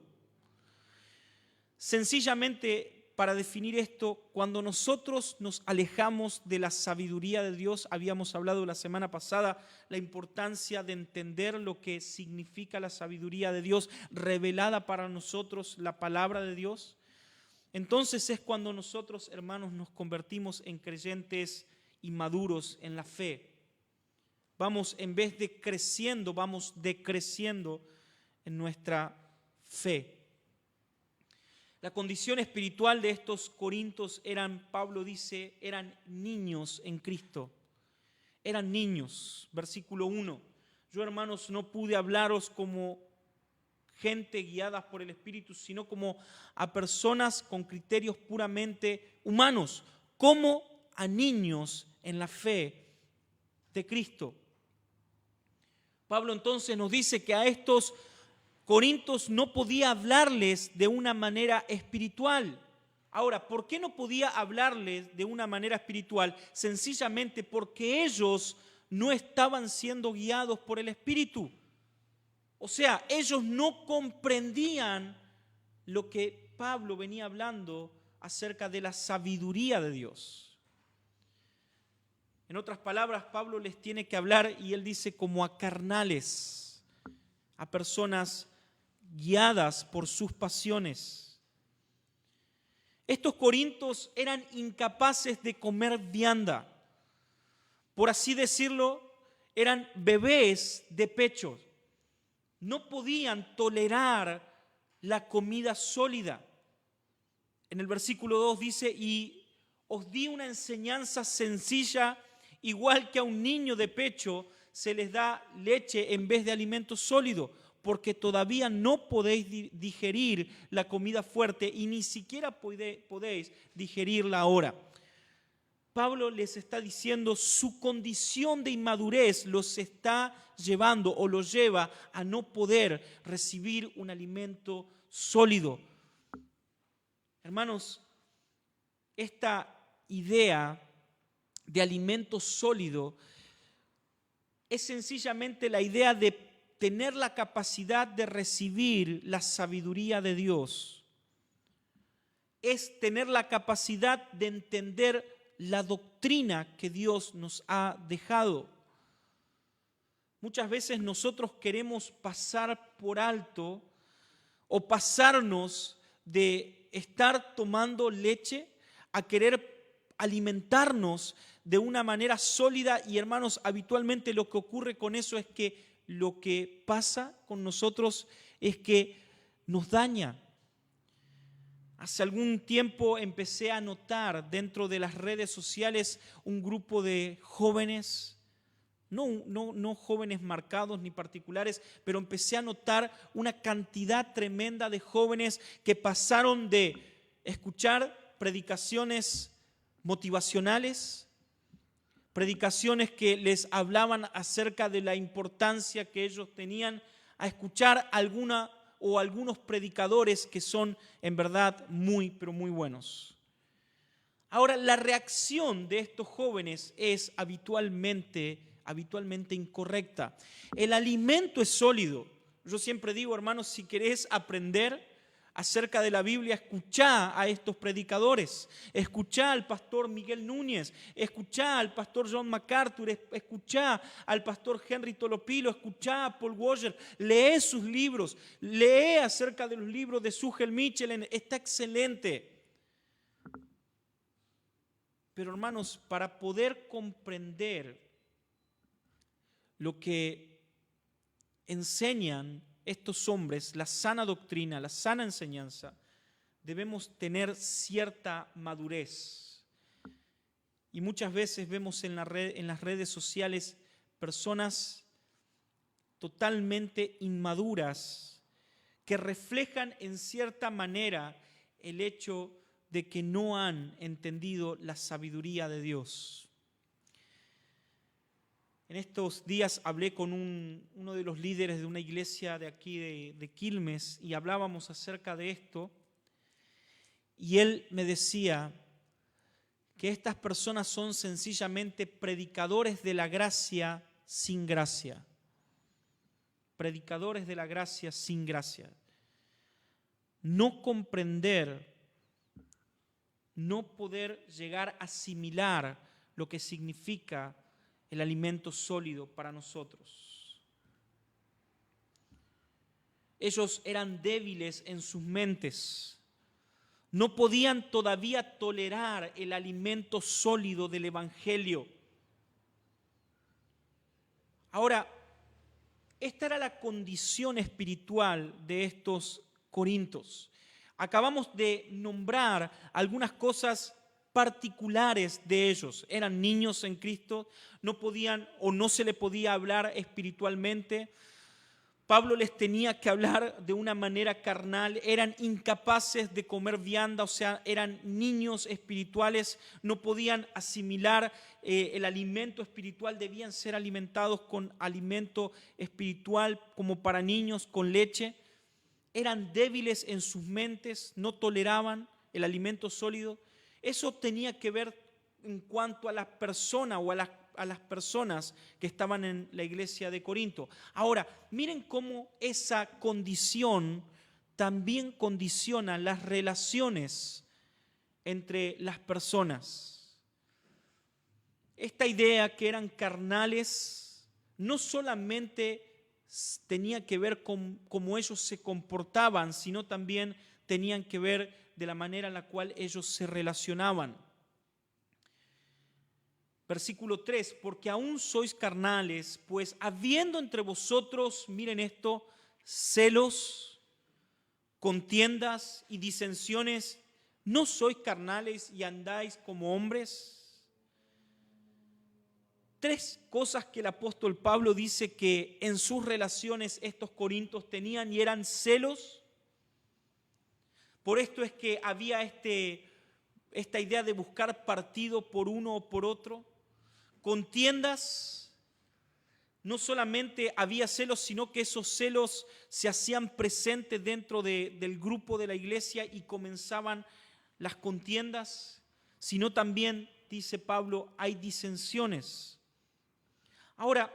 Sencillamente, para definir esto, cuando nosotros nos alejamos de la sabiduría de Dios, habíamos hablado la semana pasada la importancia de entender lo que significa la sabiduría de Dios revelada para nosotros, la palabra de Dios. Entonces es cuando nosotros, hermanos, nos convertimos en creyentes inmaduros en la fe. Vamos, en vez de creciendo, vamos decreciendo en nuestra fe. La condición espiritual de estos corintios Pablo dice, eran niños en Cristo. Eran niños. Versículo 1. Yo, hermanos, no pude hablaros como gente guiada por el Espíritu, sino como a personas con criterios puramente humanos, como a niños en la fe de Cristo. Pablo entonces nos dice que a estos corintios no podía hablarles de una manera espiritual. Ahora, ¿por qué no podía hablarles de una manera espiritual? Sencillamente porque ellos no estaban siendo guiados por el Espíritu. O sea, ellos no comprendían lo que Pablo venía hablando acerca de la sabiduría de Dios. En otras palabras, Pablo les tiene que hablar y él dice como a carnales, a personas guiadas por sus pasiones. Estos corintios eran incapaces de comer vianda. Por así decirlo, eran bebés de pecho. No podían tolerar la comida sólida. En el versículo 2 dice, y os di una enseñanza sencilla, igual que a un niño de pecho se les da leche en vez de alimento sólido, porque todavía no podéis digerir la comida fuerte y ni siquiera podéis digerirla ahora. Pablo les está diciendo, su condición de inmadurez los está llevando o los lleva a no poder recibir un alimento sólido. Hermanos, esta idea de alimento sólido es sencillamente la idea de tener la capacidad de recibir la sabiduría de Dios. Es tener la capacidad de entender la doctrina que Dios nos ha dejado. Muchas veces nosotros queremos pasar por alto o pasarnos de estar tomando leche a querer alimentarnos de una manera sólida, y hermanos, habitualmente lo que ocurre con eso es que lo que pasa con nosotros es que nos daña. Hace algún tiempo empecé a notar dentro de las redes sociales un grupo de jóvenes, no jóvenes marcados ni particulares, pero empecé a notar una cantidad tremenda de jóvenes que pasaron de escuchar predicaciones motivacionales, predicaciones que les hablaban acerca de la importancia que ellos tenían, a escuchar algunos predicadores que son en verdad muy, pero muy buenos. Ahora, la reacción de estos jóvenes es habitualmente incorrecta. El alimento es sólido. Yo siempre digo, hermanos, si querés aprender acerca de la Biblia, escuchá a estos predicadores, escuchá al pastor Miguel Núñez, escuchá al pastor John MacArthur, escuchá al pastor Henry Tolopilo, escuchá a Paul Washer, lee sus libros, lee acerca de los libros de Zúgel Mitchell, está excelente. Pero hermanos, para poder comprender lo que enseñan estos hombres, la sana doctrina, la sana enseñanza, debemos tener cierta madurez. Y muchas veces vemos en las redes sociales personas totalmente inmaduras que reflejan en cierta manera el hecho de que no han entendido la sabiduría de Dios. En estos días hablé con uno de los líderes de una iglesia de aquí de Quilmes y hablábamos acerca de esto, y él me decía que estas personas son sencillamente predicadores de la gracia sin gracia. Predicadores de la gracia sin gracia. No comprender, no poder llegar a asimilar lo que significa el alimento sólido para nosotros. Ellos eran débiles en sus mentes. No podían todavía tolerar el alimento sólido del Evangelio. Ahora, esta era la condición espiritual de estos corintios. Acabamos de nombrar algunas cosas particulares de ellos. Eran niños en Cristo, no podían o no se les podía hablar espiritualmente. Pablo les tenía que hablar de una manera carnal, eran incapaces de comer vianda, o sea, eran niños espirituales, no podían asimilar el alimento espiritual, debían ser alimentados con alimento espiritual como para niños, con leche. Eran débiles en sus mentes, no toleraban el alimento sólido. Eso tenía que ver en cuanto a las personas o a las personas que estaban en la iglesia de Corinto. Ahora, miren cómo esa condición también condiciona las relaciones entre las personas. Esta idea que eran carnales no solamente tenía que ver con cómo ellos se comportaban, sino también tenían que ver de la manera en la cual ellos se relacionaban. Versículo 3, porque aún sois carnales, pues habiendo entre vosotros, miren esto, celos, contiendas y disensiones, ¿no sois carnales y andáis como hombres? 3 cosas que el apóstol Pablo dice que en sus relaciones estos corintios tenían y eran celos. Por esto es que había este esta idea de buscar partido por uno o por otro. Contiendas, no solamente había celos, sino que esos celos se hacían presentes dentro del grupo de la iglesia y comenzaban las contiendas, sino también, dice Pablo, hay disensiones. Ahora,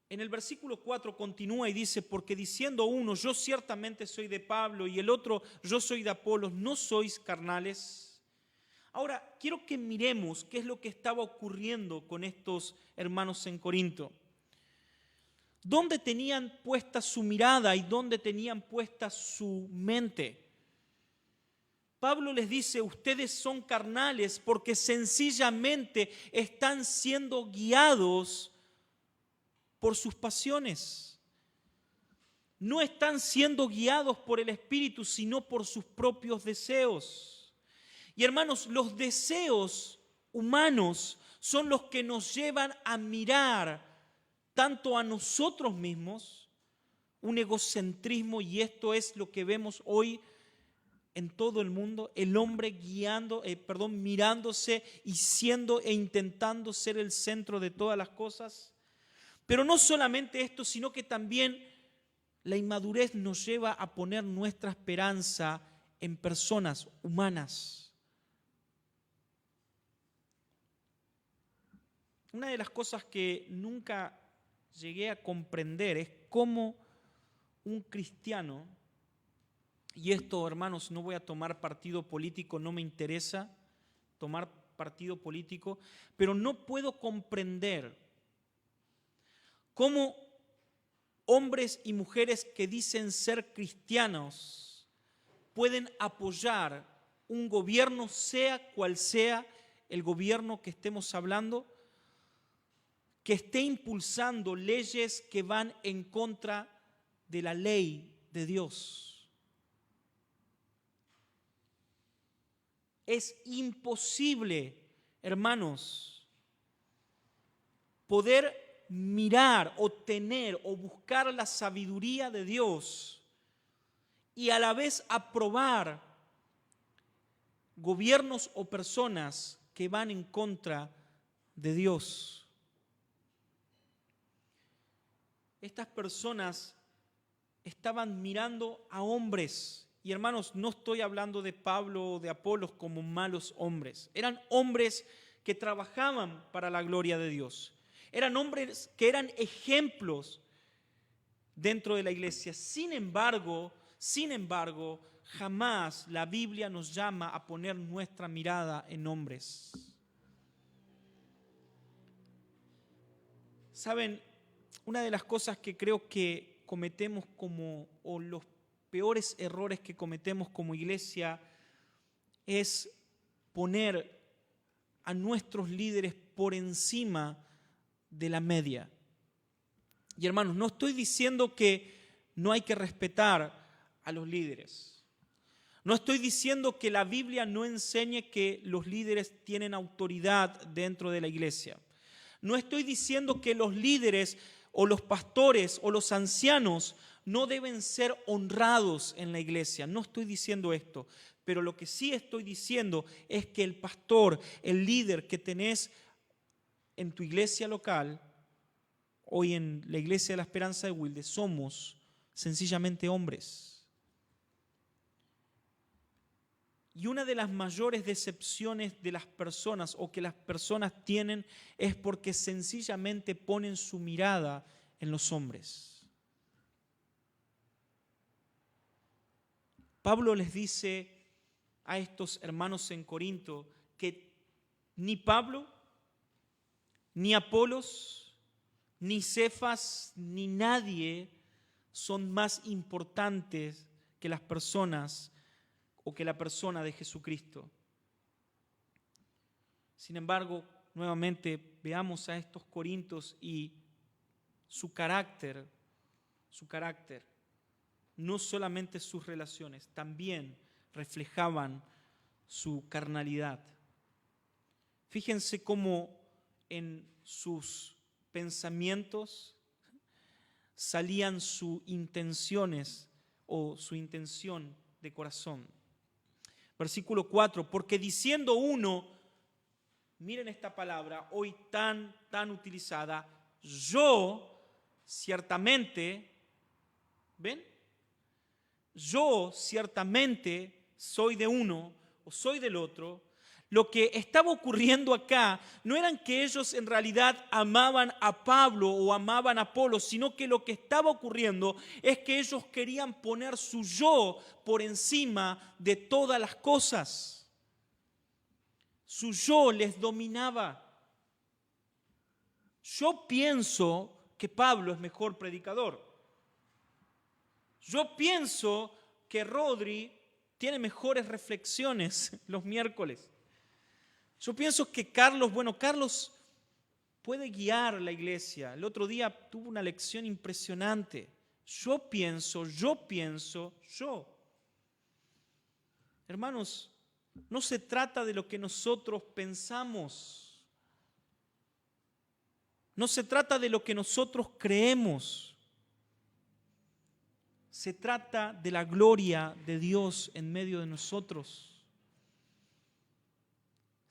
en el versículo 4 continúa y dice, porque diciendo uno, yo ciertamente soy de Pablo, y el otro, yo soy de Apolos, ¿no sois carnales? Ahora, quiero que miremos qué es lo que estaba ocurriendo con estos hermanos en Corinto. ¿Dónde tenían puesta su mirada y dónde tenían puesta su mente? Pablo les dice, ustedes son carnales porque sencillamente están siendo guiados por sus pasiones. No están siendo guiados por el Espíritu, sino por sus propios deseos. Y hermanos, los deseos humanos son los que nos llevan a mirar tanto a nosotros mismos, un egocentrismo, y esto es lo que vemos hoy en todo el mundo, el hombre mirándose y siendo e intentando ser el centro de todas las cosas. Pero no solamente esto, sino que también la inmadurez nos lleva a poner nuestra esperanza en personas humanas. Una de las cosas que nunca llegué a comprender es cómo un cristiano, y esto, hermanos, no voy a tomar partido político, no me interesa tomar partido político, pero no puedo comprender cómo hombres y mujeres que dicen ser cristianos pueden apoyar un gobierno, sea cual sea el gobierno que estemos hablando, que esté impulsando leyes que van en contra de la ley de Dios. Es imposible, hermanos, poder mirar o tener o buscar la sabiduría de Dios y a la vez aprobar gobiernos o personas que van en contra de Dios. Estas personas estaban mirando a hombres, y hermanos, no estoy hablando de Pablo o de Apolos como malos hombres. Eran hombres que trabajaban para la gloria de Dios. Eran hombres que eran ejemplos dentro de la iglesia. Sin embargo, jamás la Biblia nos llama a poner nuestra mirada en hombres. ¿Saben? Una de las cosas que creo que cometemos o los peores errores que cometemos como iglesia es poner a nuestros líderes por encima de la media. Y hermanos, no estoy diciendo que no hay que respetar a los líderes. No estoy diciendo que la Biblia no enseñe que los líderes tienen autoridad dentro de la iglesia. No estoy diciendo que los líderes o los pastores o los ancianos no deben ser honrados en la iglesia. No estoy diciendo esto. Pero lo que sí estoy diciendo es que el pastor, el líder que tenés en tu iglesia local, hoy en la iglesia de la Esperanza de Wilde, somos sencillamente hombres. Y una de las mayores decepciones de las personas o que las personas tienen es porque sencillamente ponen su mirada en los hombres. Pablo les dice a estos hermanos en Corinto que ni Pablo, ni Apolos, ni Cefas, ni nadie son más importantes que las personas o que la persona de Jesucristo. Sin embargo, nuevamente veamos a estos corintios y su carácter, no solamente sus relaciones, también reflejaban su carnalidad. Fíjense cómo en sus pensamientos salían sus intenciones o su intención de corazón. Versículo 4, porque diciendo uno, miren esta palabra hoy tan utilizada, yo ciertamente, ¿ven? Yo ciertamente soy de uno o soy del otro. Lo que estaba ocurriendo acá no eran que ellos en realidad amaban a Pablo o amaban a Apolo, sino que lo que estaba ocurriendo es que ellos querían poner su yo por encima de todas las cosas. Su yo les dominaba. Yo pienso que Pablo es mejor predicador. Yo pienso que Rodri tiene mejores reflexiones los miércoles. Yo pienso que Carlos puede guiar la iglesia. El otro día tuvo una lección impresionante. Yo pienso. Hermanos, no se trata de lo que nosotros pensamos. No se trata de lo que nosotros creemos. Se trata de la gloria de Dios en medio de nosotros.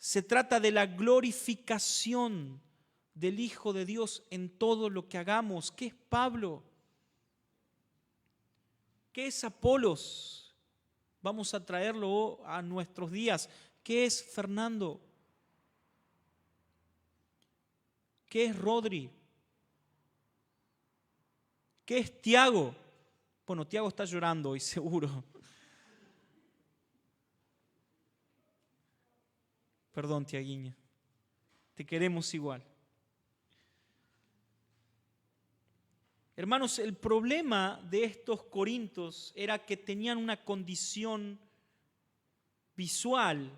Se trata de la glorificación del Hijo de Dios en todo lo que hagamos. ¿Qué es Pablo? ¿Qué es Apolos? Vamos a traerlo a nuestros días. ¿Qué es Fernando? ¿Qué es Rodri? ¿Qué es Tiago? Bueno, Tiago está llorando hoy, seguro. Perdón, Tiaguiña. Te queremos igual. Hermanos, el problema de estos corintios era que tenían una condición visual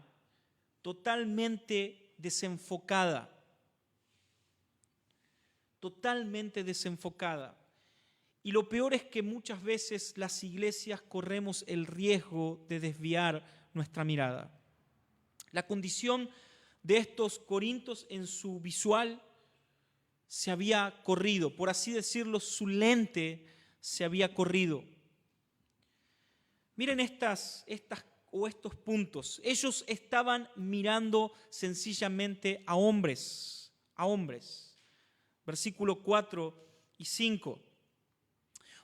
totalmente desenfocada. Totalmente desenfocada. Y lo peor es que muchas veces las iglesias corremos el riesgo de desviar nuestra mirada. La condición de estos corintios en su visual se había corrido, por así decirlo, su lente se había corrido. Miren estos puntos. Ellos estaban mirando sencillamente a hombres. Versículo 4 y 5.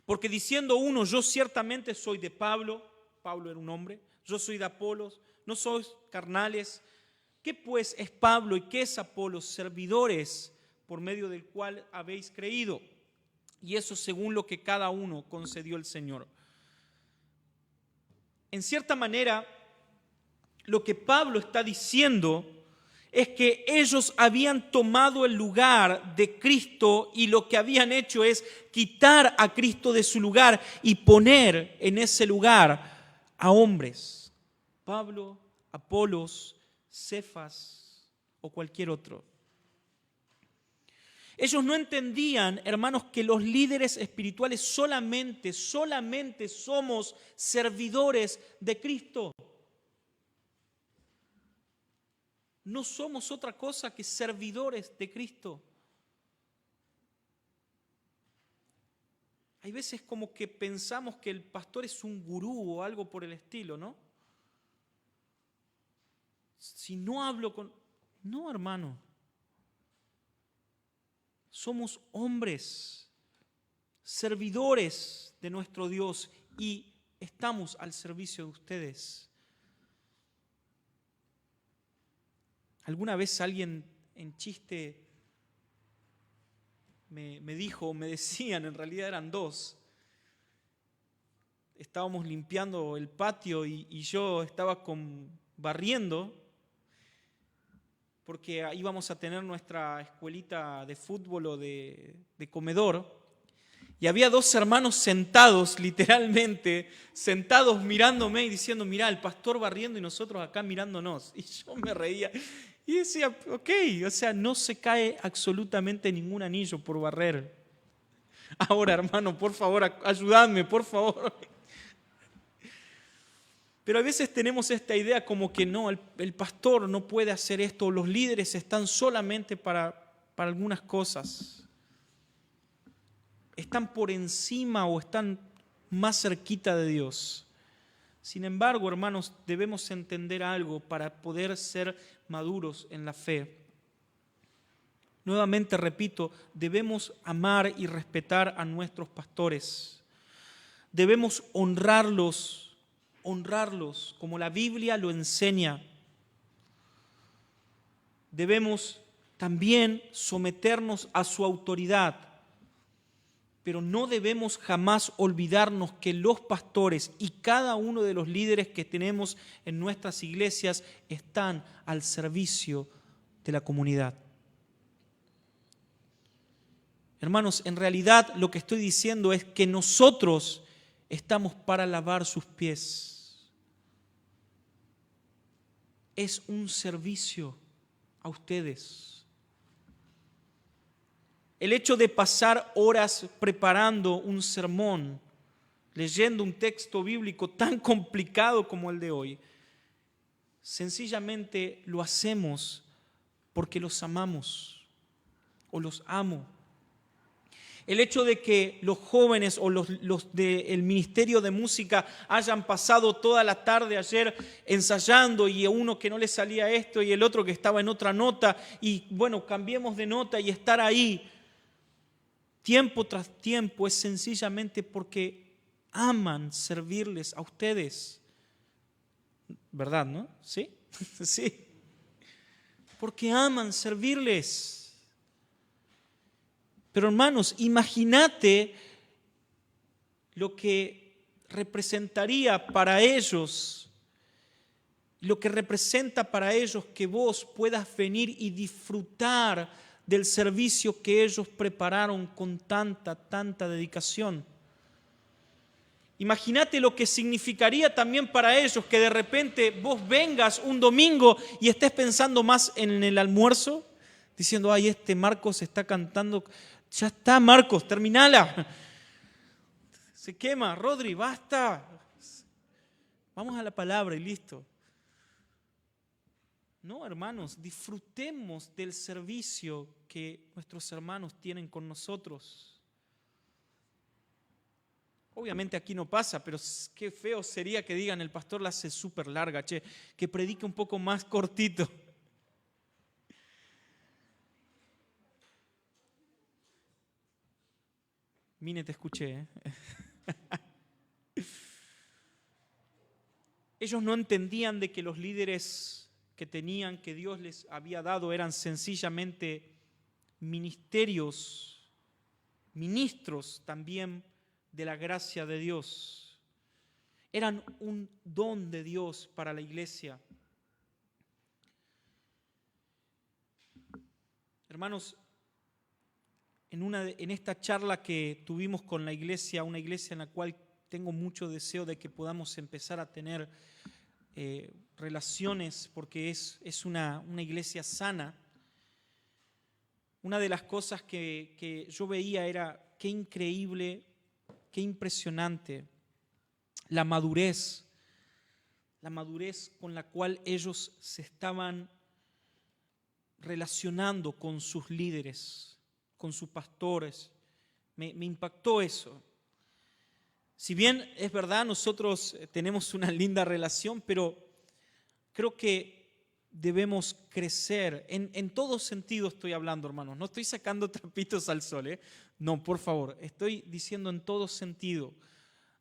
Porque diciendo uno, yo ciertamente soy de Pablo era un hombre, yo soy de Apolos, no sois carnales. ¿Qué pues es Pablo y qué es Apolos? Servidores por medio del cual habéis creído. Y eso según lo que cada uno concedió el Señor. En cierta manera, lo que Pablo está diciendo es que ellos habían tomado el lugar de Cristo y lo que habían hecho es quitar a Cristo de su lugar y poner en ese lugar a hombres. Pablo, Apolos, Cefas o cualquier otro. Ellos no entendían, hermanos, que los líderes espirituales solamente somos servidores de Cristo. No somos otra cosa que servidores de Cristo. Hay veces como que pensamos que el pastor es un gurú o algo por el estilo, ¿no? Si no hablo con... No, hermano. Somos hombres, servidores de nuestro Dios y estamos al servicio de ustedes. Alguna vez alguien en chiste me dijo, me decían, en realidad eran dos. Estábamos limpiando el patio y yo estaba barriendo porque íbamos a tener nuestra escuelita de fútbol o de comedor. Y había dos hermanos sentados, literalmente, sentados mirándome y diciendo, mirá, el pastor barriendo y nosotros acá mirándonos. Y yo me reía y decía, ok, o sea, no se cae absolutamente ningún anillo por barrer. Ahora, hermano, por favor, ayúdame, por favor. Pero a veces tenemos esta idea como que no, el pastor no puede hacer esto, los líderes están solamente para algunas cosas. Están por encima o están más cerquita de Dios. Sin embargo, hermanos, debemos entender algo para poder ser maduros en la fe. Nuevamente repito, debemos amar y respetar a nuestros pastores. Debemos honrarlos como la Biblia lo enseña. Debemos también someternos a su autoridad. Pero no debemos jamás olvidarnos que los pastores y cada uno de los líderes que tenemos en nuestras iglesias están al servicio de la comunidad. Hermanos, en realidad lo que estoy diciendo es que nosotros estamos para lavar sus pies. Es un servicio a ustedes. El hecho de pasar horas preparando un sermón, leyendo un texto bíblico tan complicado como el de hoy, sencillamente lo hacemos porque los amamos o los amo. El hecho de que los jóvenes o los del ministerio de música hayan pasado toda la tarde ayer ensayando y uno que no le salía esto y el otro que estaba en otra nota y bueno, cambiemos de nota y estar ahí tiempo tras tiempo es sencillamente porque aman servirles a ustedes. ¿Verdad, no? ¿Sí? Sí. Porque aman servirles. Pero hermanos, imagínate lo que representaría para ellos, lo que representa para ellos que vos puedas venir y disfrutar del servicio que ellos prepararon con tanta dedicación. Imagínate lo que significaría también para ellos que de repente vos vengas un domingo y estés pensando más en el almuerzo, diciendo, ay, este Marcos está cantando, ya está Marcos, terminala. Se quema, Rodri, basta. Vamos a la palabra y listo. No, hermanos, disfrutemos del servicio que nuestros hermanos tienen con nosotros. Obviamente aquí no pasa, pero qué feo sería que digan el pastor la hace súper larga, que predique un poco más cortito. Mine, te escuché. Ellos no entendían de que los líderes que tenían, que Dios les había dado, eran sencillamente ministros también de la gracia de Dios. Eran un don de Dios para la iglesia. Hermanos, en esta charla que tuvimos con la iglesia, una iglesia en la cual tengo mucho deseo de que podamos empezar a tener relaciones, porque es una iglesia sana. Una de las cosas que yo veía era qué increíble, qué impresionante la madurez con la cual ellos se estaban relacionando con sus líderes, con sus pastores. Me impactó eso. Si bien es verdad, nosotros tenemos una linda relación, pero creo que debemos crecer. En todo sentido estoy hablando, hermanos. No estoy sacando trapitos al sol, No, por favor. Estoy diciendo en todo sentido.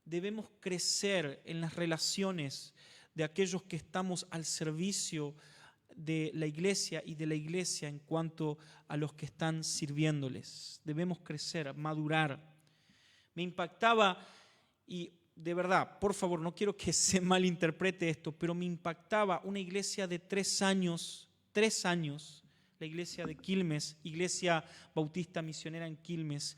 Debemos crecer en las relaciones de aquellos que estamos al servicio de la iglesia y de la iglesia en cuanto a los que están sirviéndoles. Debemos crecer, madurar. Me impactaba, y de verdad, por favor, no quiero que se malinterprete esto, pero me impactaba una iglesia de 3 años, la iglesia de Quilmes, Iglesia Bautista Misionera en Quilmes,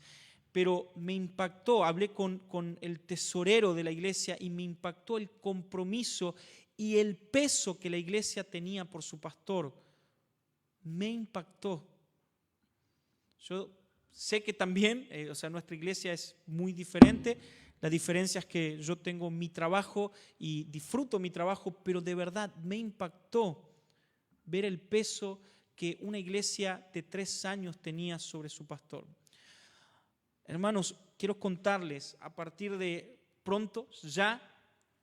pero me impactó, hablé con el tesorero de la iglesia y me impactó el compromiso y el peso que la iglesia tenía por su pastor. Me impactó. Yo sé que también, nuestra iglesia es muy diferente. La diferencia es que yo tengo mi trabajo y disfruto mi trabajo, pero de verdad me impactó ver el peso que una iglesia de 3 años tenía sobre su pastor. Hermanos, quiero contarles, a partir de pronto, ya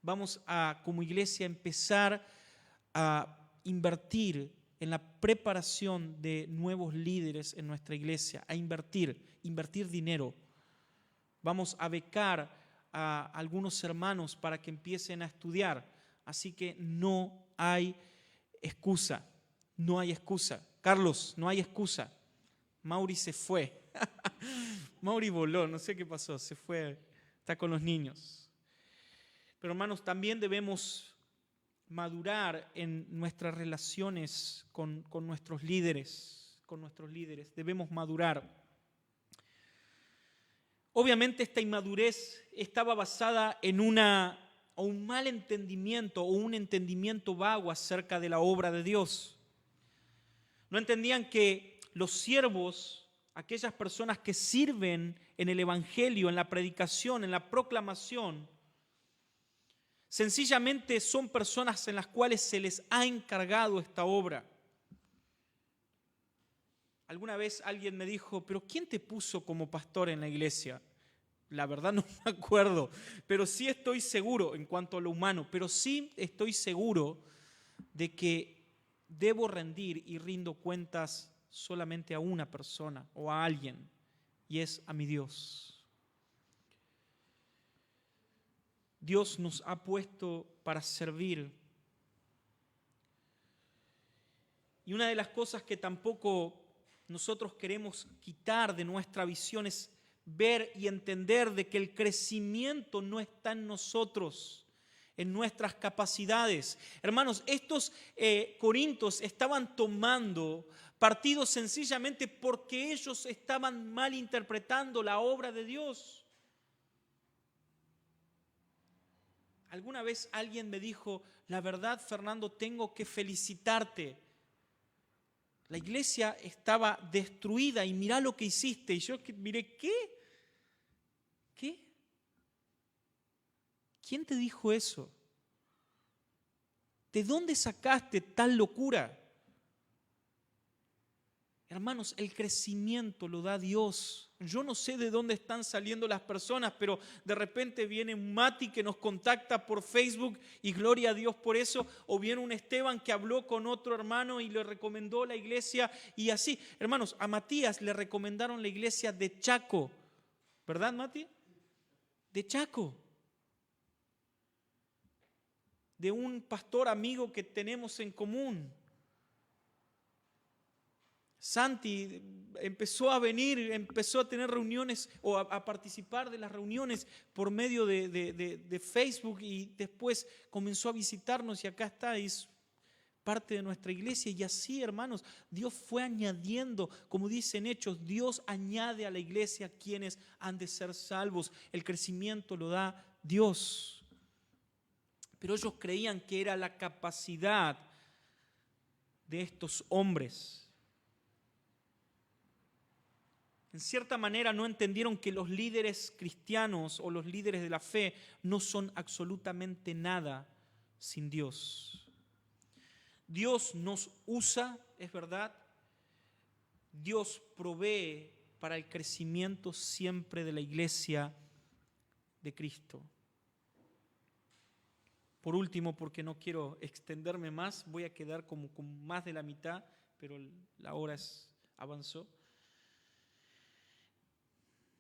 vamos a, como iglesia, empezar a invertir en la preparación de nuevos líderes en nuestra iglesia, a invertir dinero. Vamos a becar a algunos hermanos para que empiecen a estudiar. Así que no hay excusa, no hay excusa. Carlos, no hay excusa. Mauri se fue. Mauri voló, no sé qué pasó, se fue, está con los niños. Pero hermanos, también debemos madurar en nuestras relaciones con nuestros líderes, debemos madurar. Obviamente esta inmadurez estaba basada en un mal entendimiento o un entendimiento vago acerca de la obra de Dios. No entendían que los siervos, aquellas personas que sirven en el evangelio, en la predicación, en la proclamación, sencillamente son personas en las cuales se les ha encargado esta obra. Alguna vez alguien me dijo, ¿pero quién te puso como pastor en la iglesia? La verdad no me acuerdo, pero sí estoy seguro en cuanto a lo humano, pero sí estoy seguro de que debo rendir y rindo cuentas solamente a una persona o a alguien, y es a mi Dios. Dios nos ha puesto para servir. Y una de las cosas que tampoco nosotros queremos quitar de nuestra visión es ver y entender de que el crecimiento no está en nosotros, en nuestras capacidades. Hermanos, estos corintios estaban tomando partido sencillamente porque ellos estaban malinterpretando la obra de Dios. Alguna vez alguien me dijo, la verdad, Fernando, tengo que felicitarte. La iglesia estaba destruida y mirá lo que hiciste. Y yo miré, ¿qué? ¿Qué? ¿Quién te dijo eso? ¿De dónde sacaste tal locura? Hermanos, el crecimiento lo da Dios. Yo no sé de dónde están saliendo las personas, pero de repente viene un Mati que nos contacta por Facebook y gloria a Dios por eso, o viene un Esteban que habló con otro hermano y le recomendó la iglesia y así. Hermanos, a Matías le recomendaron la iglesia de Chaco, ¿verdad, Mati? De Chaco. De un pastor amigo que tenemos en común. Santi empezó a venir, empezó a tener reuniones o a participar de las reuniones por medio de Facebook y después comenzó a visitarnos y acá está, es parte de nuestra iglesia. Y así, hermanos, Dios fue añadiendo, como dicen Hechos, Dios añade a la iglesia quienes han de ser salvos. El crecimiento lo da Dios. Pero ellos creían que era la capacidad de estos hombres. En cierta manera no entendieron que los líderes cristianos o los líderes de la fe no son absolutamente nada sin Dios. Dios nos usa, es verdad. Dios provee para el crecimiento siempre de la iglesia de Cristo. Por último, porque no quiero extenderme más, voy a quedar como con más de la mitad, pero la hora avanzó.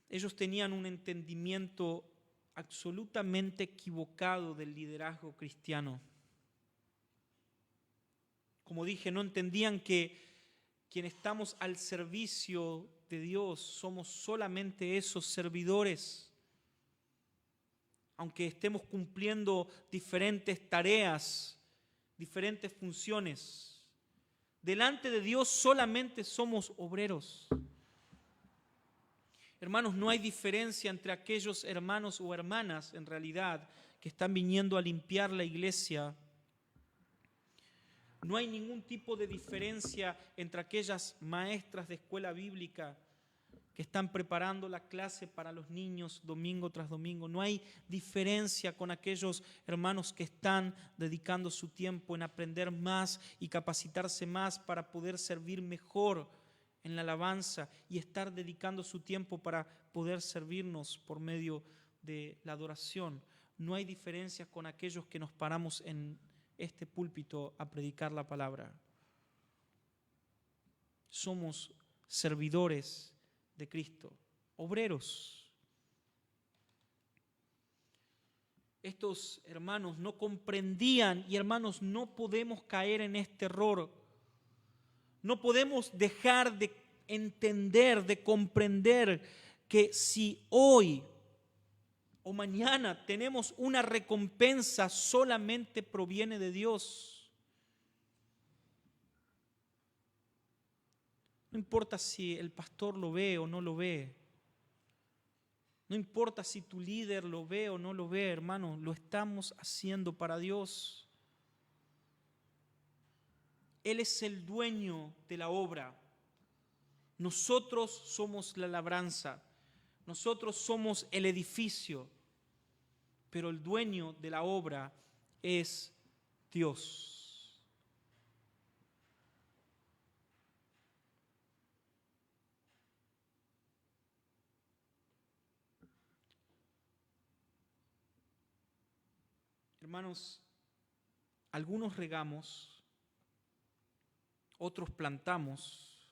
Ellos tenían un entendimiento absolutamente equivocado del liderazgo cristiano. Como dije, no entendían que quienes estamos al servicio de Dios somos solamente esos servidores. Aunque estemos cumpliendo diferentes tareas, diferentes funciones, delante de Dios solamente somos obreros. Hermanos, no hay diferencia entre aquellos hermanos o hermanas, en realidad, que están viniendo a limpiar la iglesia. No hay ningún tipo de diferencia entre aquellas maestras de escuela bíblica que están preparando la clase para los niños domingo tras domingo. No hay diferencia con aquellos hermanos que están dedicando su tiempo en aprender más y capacitarse más para poder servir mejor en la alabanza y estar dedicando su tiempo para poder servirnos por medio de la adoración. no hay diferencia con aquellos que nos paramos en este púlpito a predicar la palabra. Somos servidores de Cristo, obreros. Estos hermanos no comprendían, y hermanos, no podemos caer en este error. No podemos dejar de entender, de comprender que si hoy o mañana tenemos una recompensa, solamente proviene de Dios. No importa si el pastor lo ve o no lo ve. No importa si tu líder lo ve o no lo ve, hermano, lo estamos haciendo para Dios. Él es el dueño de la obra. Nosotros somos la labranza. Nosotros somos el edificio. Pero el dueño de la obra es Dios. Hermanos, algunos regamos, otros plantamos,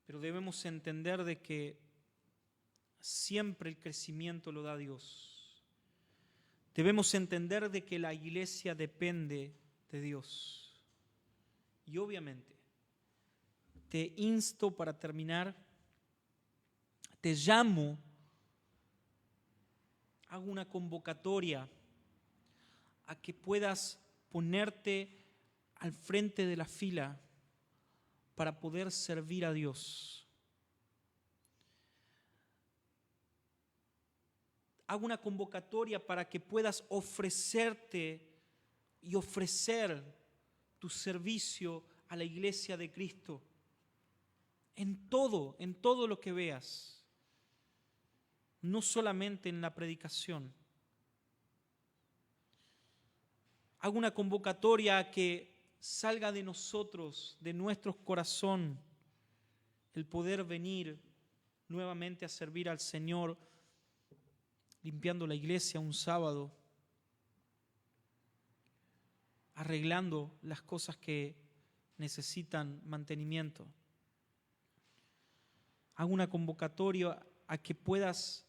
pero debemos entender de que siempre el crecimiento lo da Dios. Debemos entender de que la iglesia depende de Dios. Y obviamente, te insto para terminar, te llamo, hago una convocatoria a que puedas ponerte al frente de la fila para poder servir a Dios. Hago una convocatoria para que puedas ofrecerte y ofrecer tu servicio a la iglesia de Cristo. En todo lo que veas. No solamente en la predicación. Hago una convocatoria a que salga de nosotros, de nuestro corazón, el poder venir nuevamente a servir al Señor, limpiando la iglesia un sábado, arreglando las cosas que necesitan mantenimiento. Hago una convocatoria a que puedas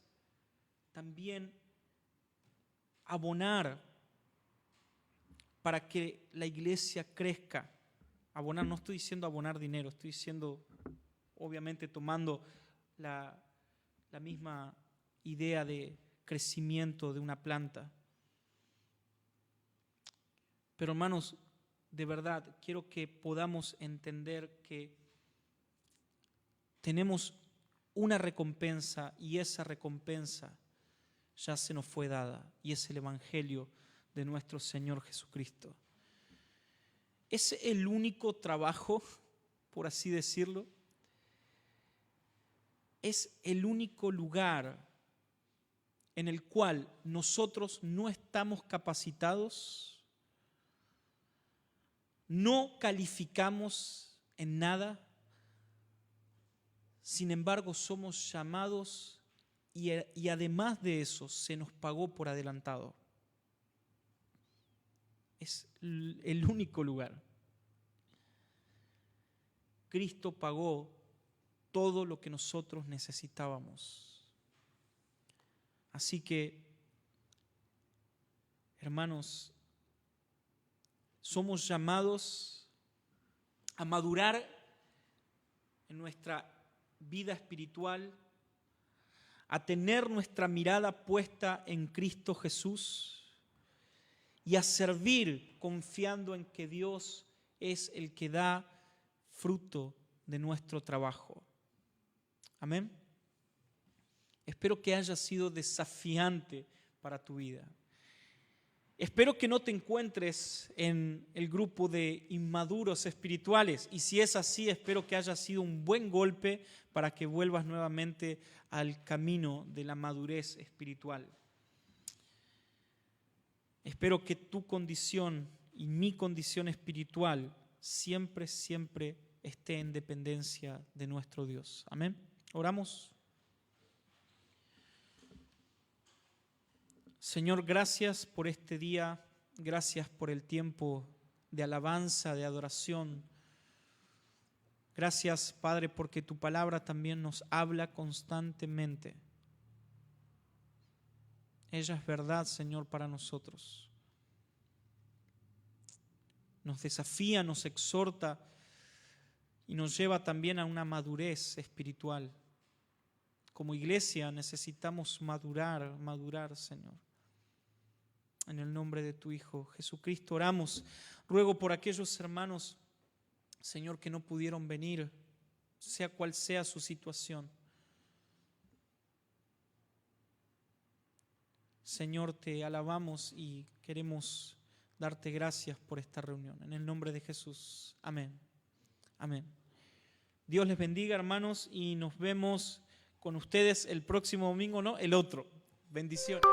también abonar para que la iglesia crezca. Abonar, no estoy diciendo abonar dinero, estoy diciendo, obviamente tomando la misma idea de crecimiento de una planta. Pero hermanos, de verdad, quiero que podamos entender que tenemos una recompensa y esa recompensa ya se nos fue dada y es el Evangelio de nuestro Señor Jesucristo. Es el único trabajo, por así decirlo, es el único lugar en el cual nosotros no estamos capacitados, no calificamos en nada, sin embargo somos llamados y además de eso se nos pagó por adelantado. Es el único lugar. Cristo pagó todo lo que nosotros necesitábamos. Así que, hermanos, somos llamados a madurar en nuestra vida espiritual, a tener nuestra mirada puesta en Cristo Jesús y a servir confiando en que Dios es el que da fruto de nuestro trabajo. Amén. Espero que haya sido desafiante para tu vida. Espero que no te encuentres en el grupo de inmaduros espirituales y si es así, espero que haya sido un buen golpe para que vuelvas nuevamente al camino de la madurez espiritual. Espero que tu condición y mi condición espiritual siempre esté en dependencia de nuestro Dios. Amén. Oramos. Señor, gracias por este día, gracias por el tiempo de alabanza, de adoración. Gracias, Padre, porque tu palabra también nos habla constantemente. Ella es verdad, Señor, para nosotros. Nos desafía, nos exhorta y nos lleva también a una madurez espiritual. Como iglesia necesitamos madurar, Señor. En el nombre de tu Hijo Jesucristo oramos. Ruego por aquellos hermanos, Señor, que no pudieron venir, sea cual sea su situación. Señor, te alabamos y queremos darte gracias por esta reunión. En el nombre de Jesús. Amén. Amén. Dios les bendiga, hermanos, y nos vemos con ustedes el próximo domingo, no, el otro. Bendiciones.